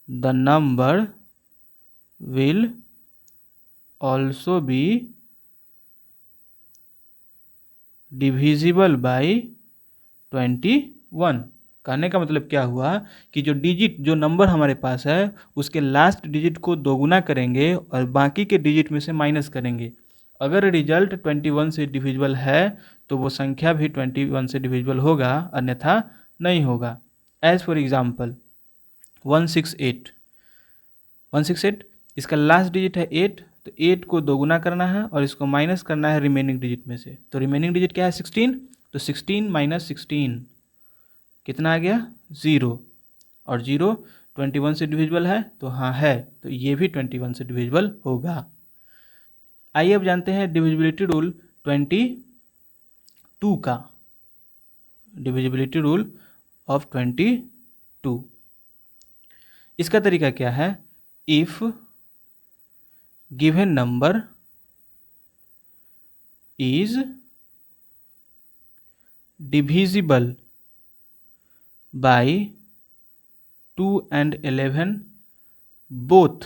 the number will also be divisible by 21। कहने का मतलब क्या हुआ कि जो नंबर हमारे पास है उसके लास्ट डिजिट को दोगुना करेंगे और बाकी के डिजिट में से माइनस करेंगे। अगर रिजल्ट 21 से डिविजिबल है तो वो संख्या भी 21 से डिविजिबल होगा, अन्यथा नहीं होगा। एज फॉर एग्जाम्पल 168, इसका लास्ट डिजिट है 8, तो 8 को 2 गुना करना है और इसको माइनस करना है रिमेनिंग डिजिट में से। तो रिमेनिंग डिजिट क्या है 16, तो 16 माइनस 16 कितना आ गया 0, और 0 21 से डिविजिबल है तो हाँ है, तो ये भी 21 से डिविजिबल होगा। आइए अब जानते हैं डिविजिबिलिटी रूल 22 का, डिविजिबिलिटी रूल ऑफ 22। इसका तरीका क्या है, if given number is divisible bye 2 and 11 both,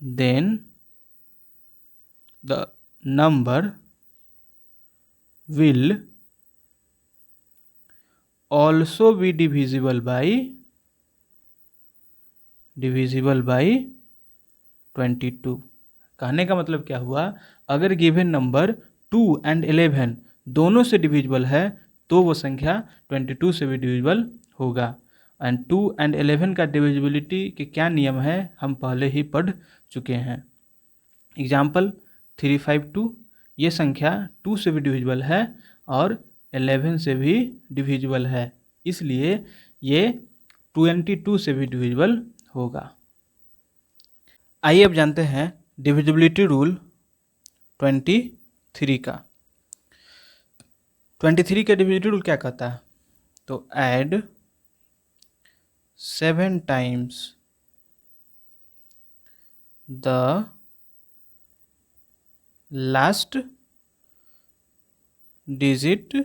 then the number will also be divisible by 22। कहने का मतलब क्या हुआ, अगर गिवन नंबर 2 and 11 दोनों से डिविजिबल है तो वो संख्या 22 से भी डिविजिबल होगा। एंड 2 and 11 का डिविजिबिलिटी के क्या नियम है हम पहले ही पढ़ चुके हैं। एग्जाम्पल 352, ये संख्या 2 से भी डिविजिबल है और 11 से भी डिविजिबल है, इसलिए ये 22 से भी डिविजिबल होगा। आइए अब जानते हैं डिविजिबिलिटी रूल 23 का। 23 का डिविजिबिलिटी रूल क्या कहता है, तो add 7 times the last digit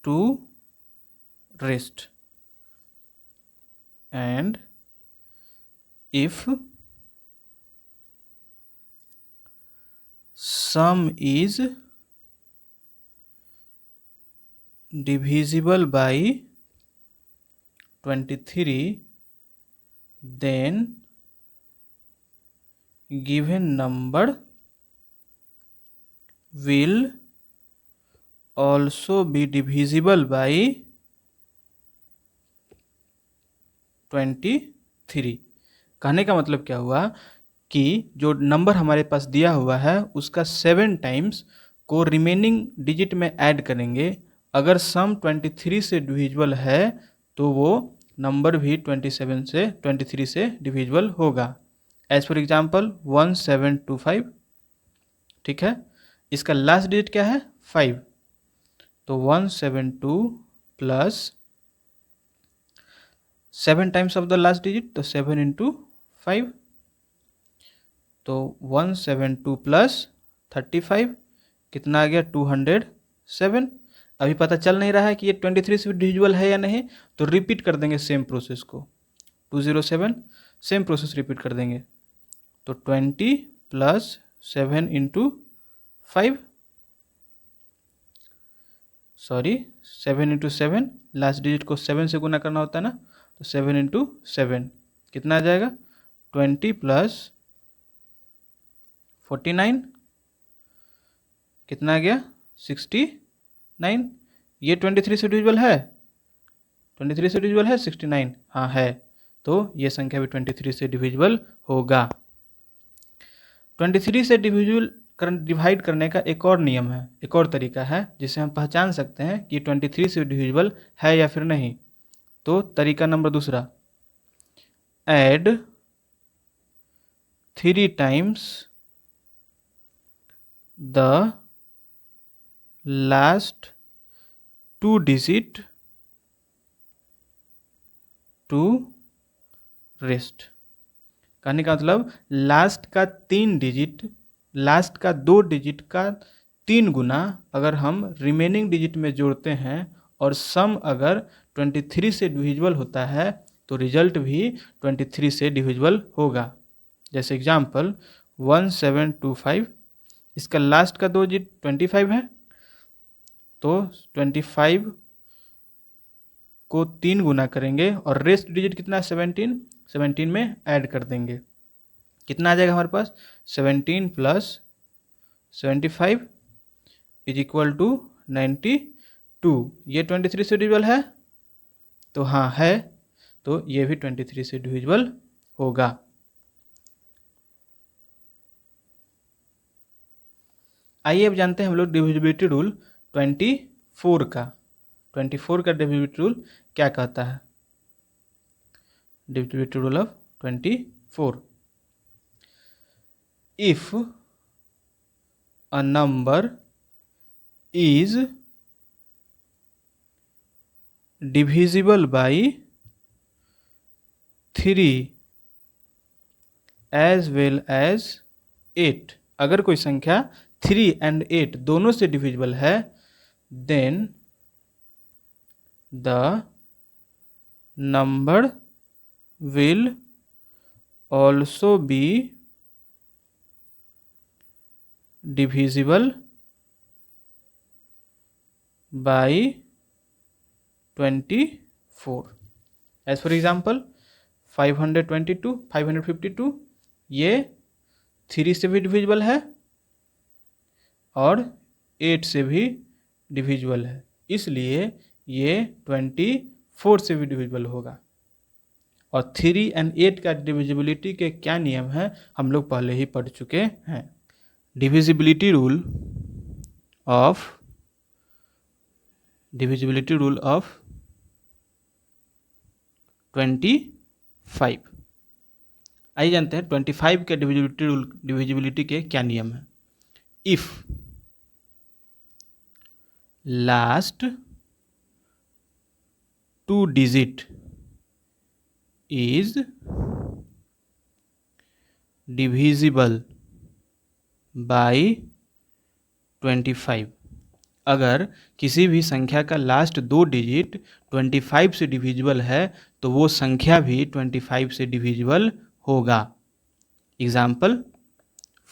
to rest, and if sum is divisible by 23, then given number will also be divisible by 23। कहने का मतलब क्या हुआ कि जो नंबर हमारे पास दिया हुआ है उसका 7 टाइम्स को रिमेनिंग डिजिट में ऐड करेंगे। अगर सम 23 से डिविजिबल है तो वो नंबर भी 23 से डिविजिबल होगा। एज फॉर एग्जाम्पल 1725, ठीक है, इसका लास्ट डिजिट क्या है 5, तो 172 plus 7 times of the last digit, तो 7 into 5, तो 172 प्लस 35 कितना आ गया 207। अभी पता चल नहीं रहा है कि ये 23 से डिविजिबल है या नहीं, तो रिपीट कर देंगे सेम प्रोसेस को, 207 सेम प्रोसेस रिपीट कर देंगे, तो 20 plus 7 into 5, sorry 7 into 7, last digit को 7 से गुना करना होता है ना, तो 7 into 7 कितना आ जाएगा 20 प्लस 49 कितना आ गया 69। ये 23 से डिविजिबल है, 23 से डिविजिबल है 69, हाँ है, तो ये संख्या भी 23 से डिविजिबल होगा। 23 से डिवाइड करने का एक और नियम है, एक और तरीका है जिससे हम पहचान सकते हैं कि 23 से डिविजिबल है या फिर नहीं। तो तरीका नंबर दूसरा, add 3 times the last 2 digit to rest. कहने का मतलब लास्ट का 3 डिजिट, लास्ट का 2 डिजिट का 3 गुना अगर हम रिमेनिंग डिजिट में जोड़ते हैं और सम अगर 23 से डिविजिबल होता है तो रिजल्ट भी 23 से डिविजिबल होगा। जैसे एग्जाम्पल 1725, इसका लास्ट का 2 डिजिट 25 है, तो 25 को 3 गुना करेंगे और रेस्ट डिजिट कितना है 17 में ऐड कर देंगे, कितना आ जाएगा हमारे पास 17 प्लस 75 इज इक्वल टू 92। ये 23 से डिविजिबल है, तो हाँ है, तो ये भी 23 से डिविजिबल होगा। आइए अब जानते हैं हम लोग डिविजिबिलिटी रूल 24 का। 24 का डिविजिबिलिटी रूल क्या कहता है? Divisibility rule of 24, if a number is divisible by 3 as well as 8, अगर कोई संख्या 3 and 8 दोनों से डिविजिबल है, then the number will also be divisible by 24. As for example 522, 552 ये 3 से भी डिविजिबल है और 8 से भी डिविजिबल है, इसलिए ये 24 से भी डिविजिबल होगा। और 3 and 8 का डिविजिबिलिटी के क्या नियम है हम लोग पहले ही पढ़ चुके हैं। Divisibility rule of 25। आइए जानते हैं 25 के डिविजिबिलिटी के क्या नियम है। If last 2 digit is divisible bye 25, अगर किसी भी संख्या का लास्ट 2 डिजिट 25 से डिविजिबल है तो वो संख्या भी 25 से डिविजिबल होगा। एग्जाम्पल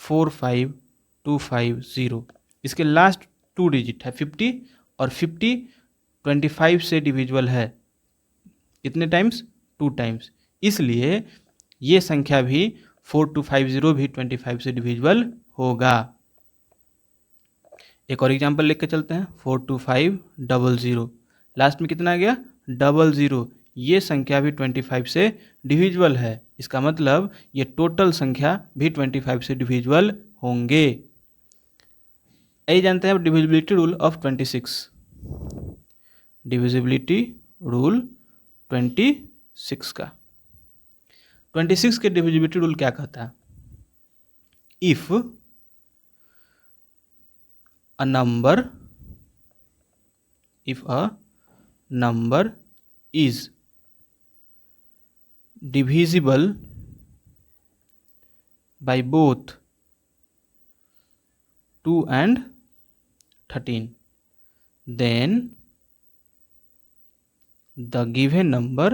45250, इसके लास्ट 2 डिजिट है 50 और 50 25 से डिविजिबल है कितने टाइम्स? 2 टाइम्स, इसलिए ये संख्या भी 4250 भी 25 से डिविजिबल होगा। एक और एग्जाम्पल लेके चलते हैं 42500, लास्ट में कितना आ गया? 00, ये संख्या भी 25 से डिविजिबल है, इसका मतलब ये टोटल संख्या भी 25 से डिविजिबल होंगे। यही जानते हैं divisibility rule of 26। Divisibility rule 26 का 26 के डिविजिबिलिटी रूल क्या कहता है? If a number is divisible by both 2 and 13, then the given number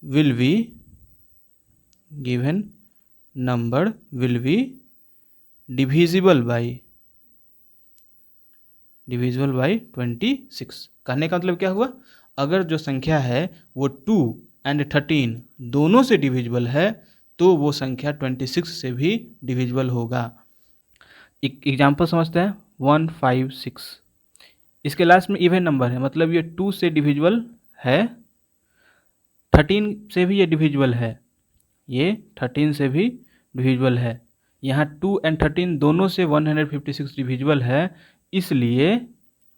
will be divisible by 26। कहने का मतलब क्या हुआ? अगर जो संख्या है वो 2 and 13 दोनों से डिविजिबल है तो वो संख्या 26 से भी डिविजिबल होगा। एक एग्जाम्पल समझते हैं 156, इसके लास्ट में इवन नंबर है, मतलब ये 2 से डिविजिबल है, 13 से भी ये डिविजिबल है, ये 13 से भी डिविजिबल है, यहाँ 2 and 13 दोनों से 156 डिविजिबल है, इसलिए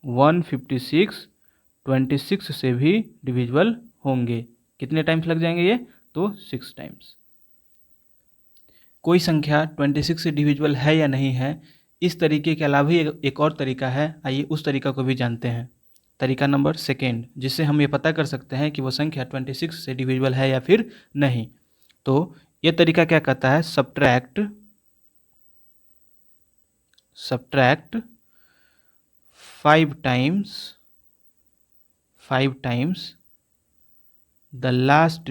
156 26 से भी डिविजिबल होंगे। कितने टाइम्स लग जाएंगे ये? तो 6 टाइम्स। कोई संख्या 26 से डिविजिबल है या नहीं है, इस तरीके के अलावा भी एक और तरीका है, आइए उस तरीका को भी जानते हैं। तरीका नंबर 2, जिससे हम ये पता कर सकते हैं कि वो संख्या 26 से डिविजिबल है या फिर नहीं। तो ये तरीका क्या कहता है? Subtract 5 times the last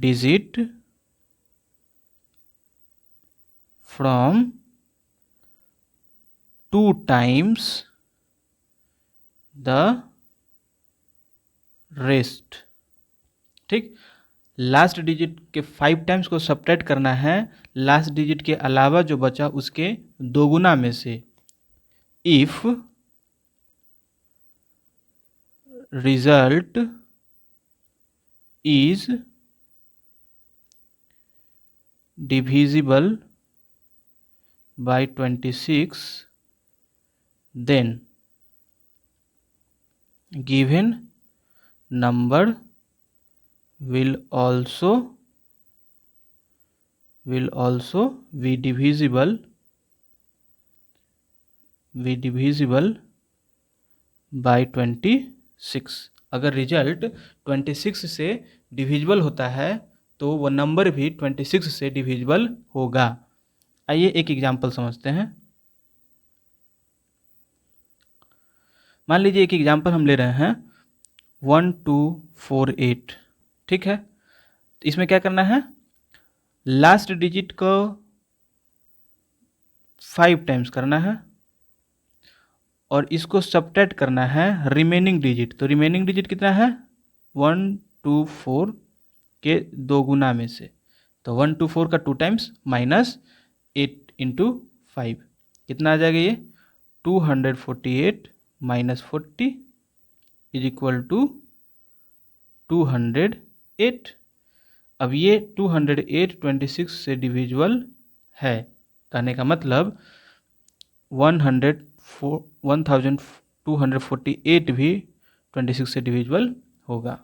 digit from 2 times the rest। ठीक, लास्ट डिजिट के 5 टाइम्स को सब्ट्रैक्ट करना है लास्ट डिजिट के अलावा जो बचा उसके 2 गुना में से। If result is divisible by 26, then given number will also be divisible by 26। अगर रिजल्ट 26 से डिविजिबल होता है तो वो नंबर भी 26 से डिविजिबल होगा। आइए एक एग्जाम्पल समझते हैं। मान लीजिए एक एग्जाम्पल हम ले रहे हैं 1248, ठीक है। तो इसमें क्या करना है, लास्ट डिजिट को 5 टाइम्स करना है और इसको सब्ट्रैक्ट करना है रिमेनिंग डिजिट। तो रिमेनिंग डिजिट कितना है, 124 के 2 गुना में से। तो 124 का 2 टाइम्स माइनस 8 इंटू 5 कितना आ जाएगा, ये 248 माइनस 40 इज इक्वल टू 208। अब ये 208 26 से डिविजिबल है, कहने का मतलब 1248 भी 26 से डिविजिबल होगा।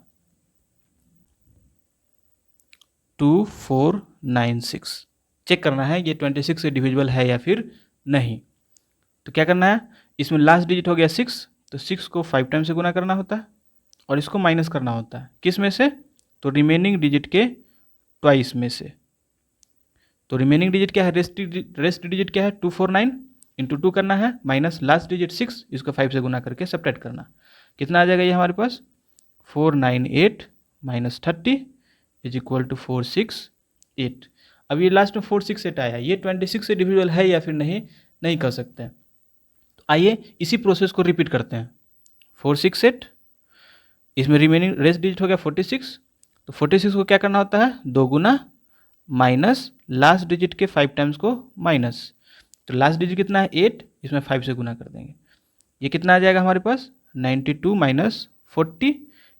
2496 चेक करना है ये 26 से डिविजिबल है या फिर नहीं। तो क्या करना है, इसमें लास्ट डिजिट हो गया 6, तो 6 को 5 टाइम से गुना करना होता है और इसको माइनस करना होता है किस में से, तो रिमेनिंग डिजिट के ट्वाइस में से। तो रिमेनिंग डिजिट क्या है, रेस्ट डिजिट क्या है 249 इंटू 2 करना है माइनस लास्ट डिजिट 6, इसको 5 से गुना करके सब्ट्रैक्ट करना। कितना आ जाएगा ये हमारे पास 498 माइनस 30 इज इक्वल टू 468। अब ये लास्ट में 468 आया, ये 26 से डिविजिबल है या फिर नहीं कर सकते हैं। तो आइए इसी प्रोसेस को रिपीट करते हैं। 468, इसमें रिमेनिंग रेस्ट डिजिट हो गया 46, तो 46 को क्या करना होता है 2 गुना माइनस लास्ट डिजिट के 5 टाइम्स को माइनस। तो लास्ट डिजिट कितना है 8, इसमें 5 से गुना कर देंगे। ये कितना आ जाएगा हमारे पास 92 माइनस 40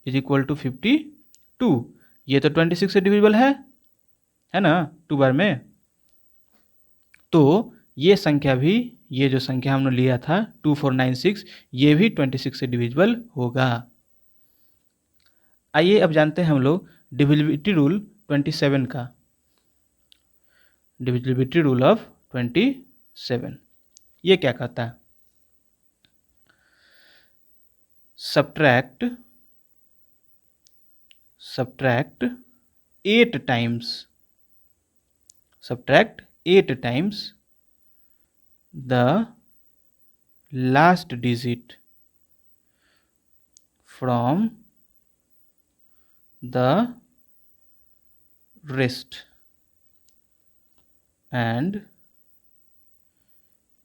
इज इक्वल टू 52। ये तो 26 से डिविजिबल है ना 2 बार में। तो ये संख्या भी, ये जो संख्या हमने लिया था 2496, ये भी 26 से डिविजिबल होगा। आइए अब जानते हैं हम लोग डिविजिबिलिटी रूल 27 का। डिविजिबिलिटी रूल ऑफ 27 ये क्या कहता है, subtract 8 times the last digit from the rest, and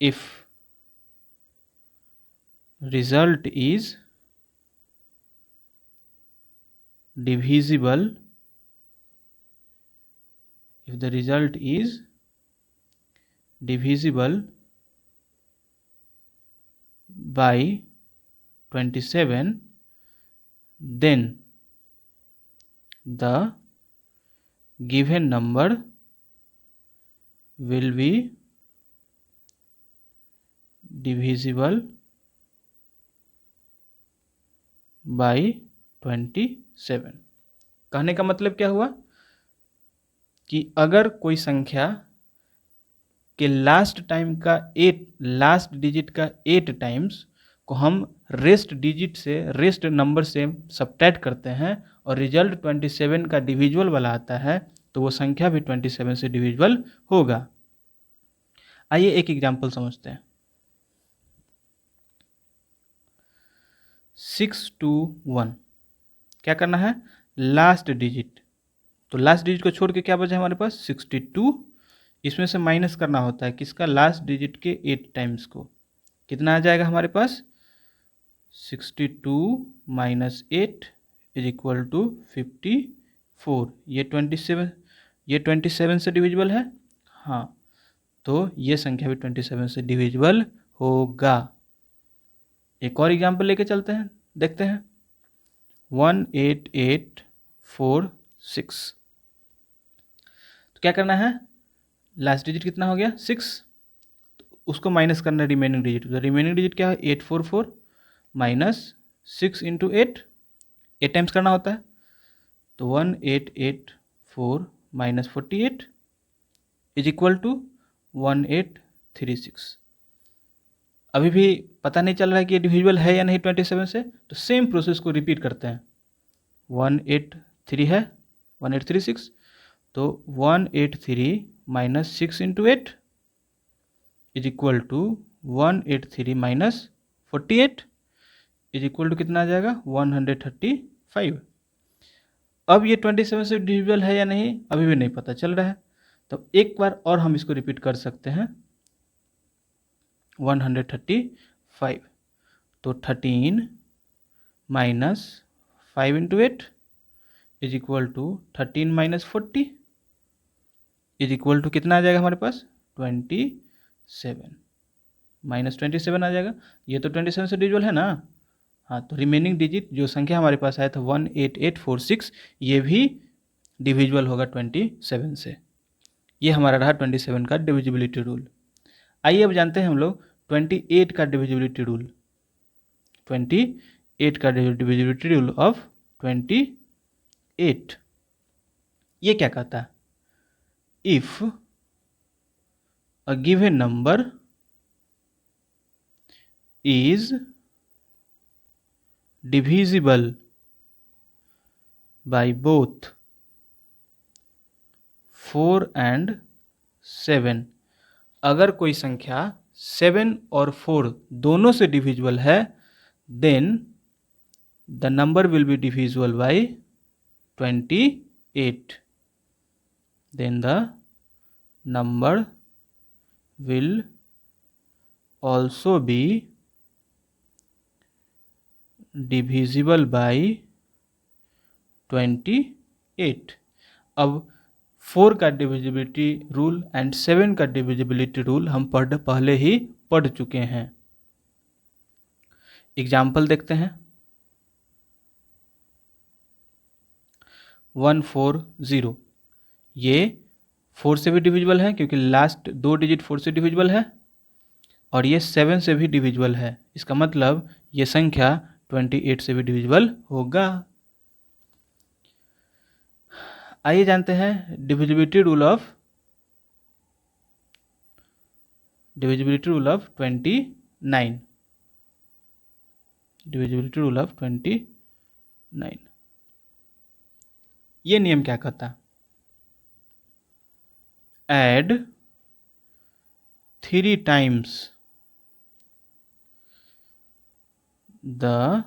if result is divisible, if the result is divisible by 27, then the given number will be divisible by 27। कहने का मतलब क्या हुआ कि अगर कोई संख्या के लास्ट डिजिट का 8 टाइम्स को हम रेस्ट नंबर से सब्ट्रैक्ट करते हैं और रिजल्ट 27 का डिविजिबल वाला आता है, तो वो संख्या भी 27 से डिविजिबल होगा। आइए एक एग्जांपल समझते हैं। 621 क्या करना है, लास्ट डिजिट। तो लास्ट डिजिट को छोड़ के क्या बचा हमारे पास 62, इसमें से माइनस करना होता है किसका, लास्ट डिजिट के 8 टाइम्स को। कितना आ जाएगा हमारे पास 62 माइनस 8 इज इक्वल टू 54। ये 27 से डिविजिबल है, हाँ, तो ये संख्या भी 27 से डिविजिबल होगा। एक और एग्जाम्पल लेके चलते हैं, देखते हैं 18846। तो क्या करना है, लास्ट डिजिट कितना हो गया 6, उसको माइनस करना है रिमेनिंग डिजिट। तो रिमेनिंग डिजिट क्या है 844 माइनस 6 इंटू 8 टाइम्स करना होता है, तो 1884 माइनस 48 इज इक्वल टू 1836। अभी भी पता नहीं चल रहा है कि ये डिविजिबल है या नहीं 27 से, तो सेम प्रोसेस को रिपीट करते हैं। 183 है 1836, तो 183 minus 6 into 8 is equal to 183 minus 48 is equal to कितना आ जाएगा 135। अब ये 27 से डिविजिबल है या नहीं अभी भी नहीं पता चल रहा है, तो एक बार और हम इसको रिपीट कर सकते हैं 135। तो 13 minus 5 into 8 is equal to 13 minus 40 is equal to कितना आ जाएगा हमारे पास 27 माइनस 27 आ जाएगा। ये तो 27 से डिविजिबल है ना। हाँ, तो रिमेनिंग डिजिट जो संख्या हमारे पास आया था 18846, ये भी डिविजिबल होगा 27 से। ये हमारा रहा 27 का डिविजिबिलिटी रूल। आइए अब जानते हैं हम लोग 28 का डिविजिबिलिटी रूल। 28 का डिविजिबिलिटी रूल ऑफ 28 ये क्या कहता है, if a given number is divisible by both 4 and 7, अगर कोई संख्या 7 और 4 दोनों से डिविजिबल है, then the number will be divisible by 28, then the number will also be divisible by 28। अब 4 का डिविजिबिलिटी रूल एंड 7 का डिविजिबिलिटी रूल हम पहले ही पढ़ चुके हैं। एग्जाम्पल देखते हैं। 140 ये 4 से भी डिविजिबल है क्योंकि लास्ट 2 डिजिट 4 से डिविजिबल है, और ये 7 से भी डिविजिबल है। इसका मतलब ये संख्या 28 से भी डिविजिबल होगा। आइए जानते हैं divisibility rule of 29। Divisibility rule of 29 ये नियम क्या कहता है, add 3 times the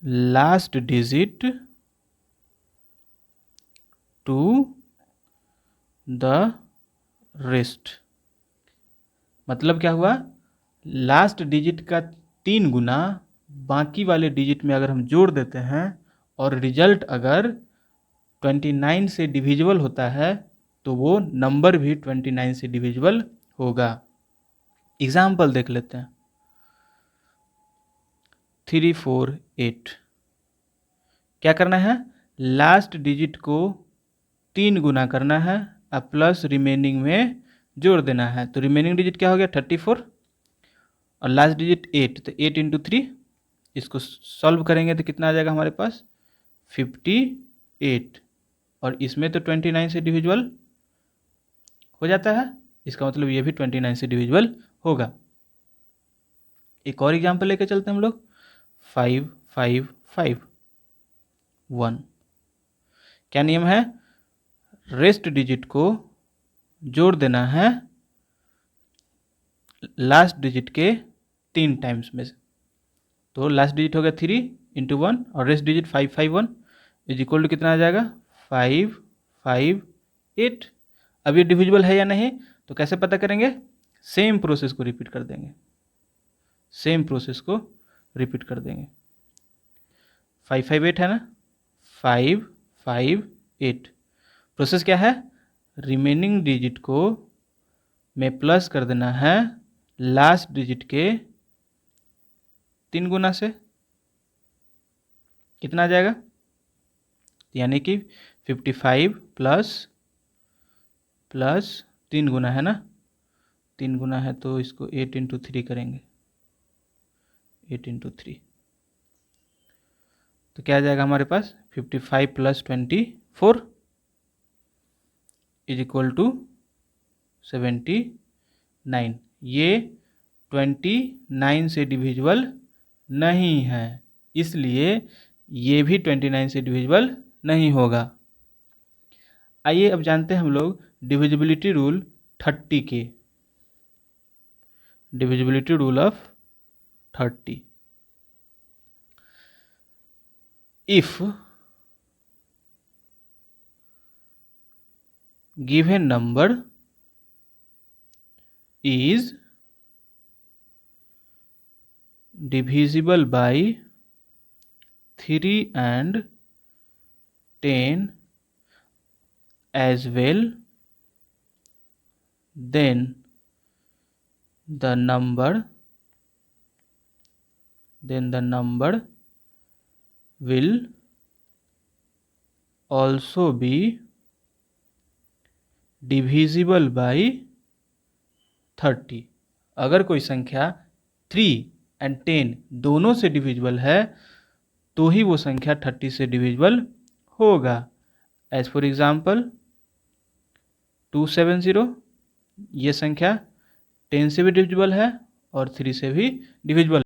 last digit to the rest. मतलब क्या हुआ, लास्ट डिजिट का 3 गुना बाकी वाले डिजिट में अगर हम जोड़ देते हैं और रिजल्ट अगर 29 से डिविजिबल होता है तो वो नंबर भी 29 से डिविजिबल होगा। एग्जाम्पल देख लेते हैं। 348 क्या करना है, लास्ट डिजिट को 3 गुना करना है और प्लस रिमेनिंग में जोड़ देना है। तो रिमेनिंग डिजिट क्या हो गया 34 और लास्ट डिजिट 8, तो 8 इंटू 3, इसको सॉल्व करेंगे तो कितना आ जाएगा हमारे पास 58, और इसमें तो 29 से डिविजिबल हो जाता है, इसका मतलब ये भी 29 से डिविजिबल होगा। एक और एग्जाम्पल लेके चलते हैं हम लोग। 5551 क्या नियम है, रेस्ट डिजिट को जोड़ देना है लास्ट डिजिट के 3 टाइम्स में से। तो लास्ट डिजिट हो गया 3 इंटू 1 और rest digit 551 is equal to कितना आ जाएगा 558। अब ये डिविजिबल है या नहीं तो कैसे पता करेंगे, सेम प्रोसेस को रिपीट कर देंगे। 558 है ना, 558। प्रोसेस क्या है, रिमेनिंग डिजिट को में प्लस कर देना है लास्ट डिजिट के 3 गुना से, कितना आ जाएगा, यानी कि 55 प्लस प्लस 3 गुना है ना, 3 गुना है तो इसको 8 इंटू 3 करेंगे, 8 इंटू 3 तो क्या आ जाएगा हमारे पास 55 प्लस 24 इज इक्वल टू 79। ये 29 से डिविजिबल नहीं है, इसलिए ये भी 29 से डिविजिबल नहीं होगा। आइए अब जानते हैं हम लोग डिविजिबिलिटी रूल 30 के, divisibility rule of 30। If given number is divisible by 3 and 10 as well, then the number will also be divisible by 30। अगर कोई संख्या 3 and 10 दोनों से डिविजिबल है तो ही वो संख्या 30 से डिविजिबल होगा। एज फॉर एग्जाम्पल 270, ये संख्या 10 से भी डिविजिबल है और 3 से भी डिविजिबल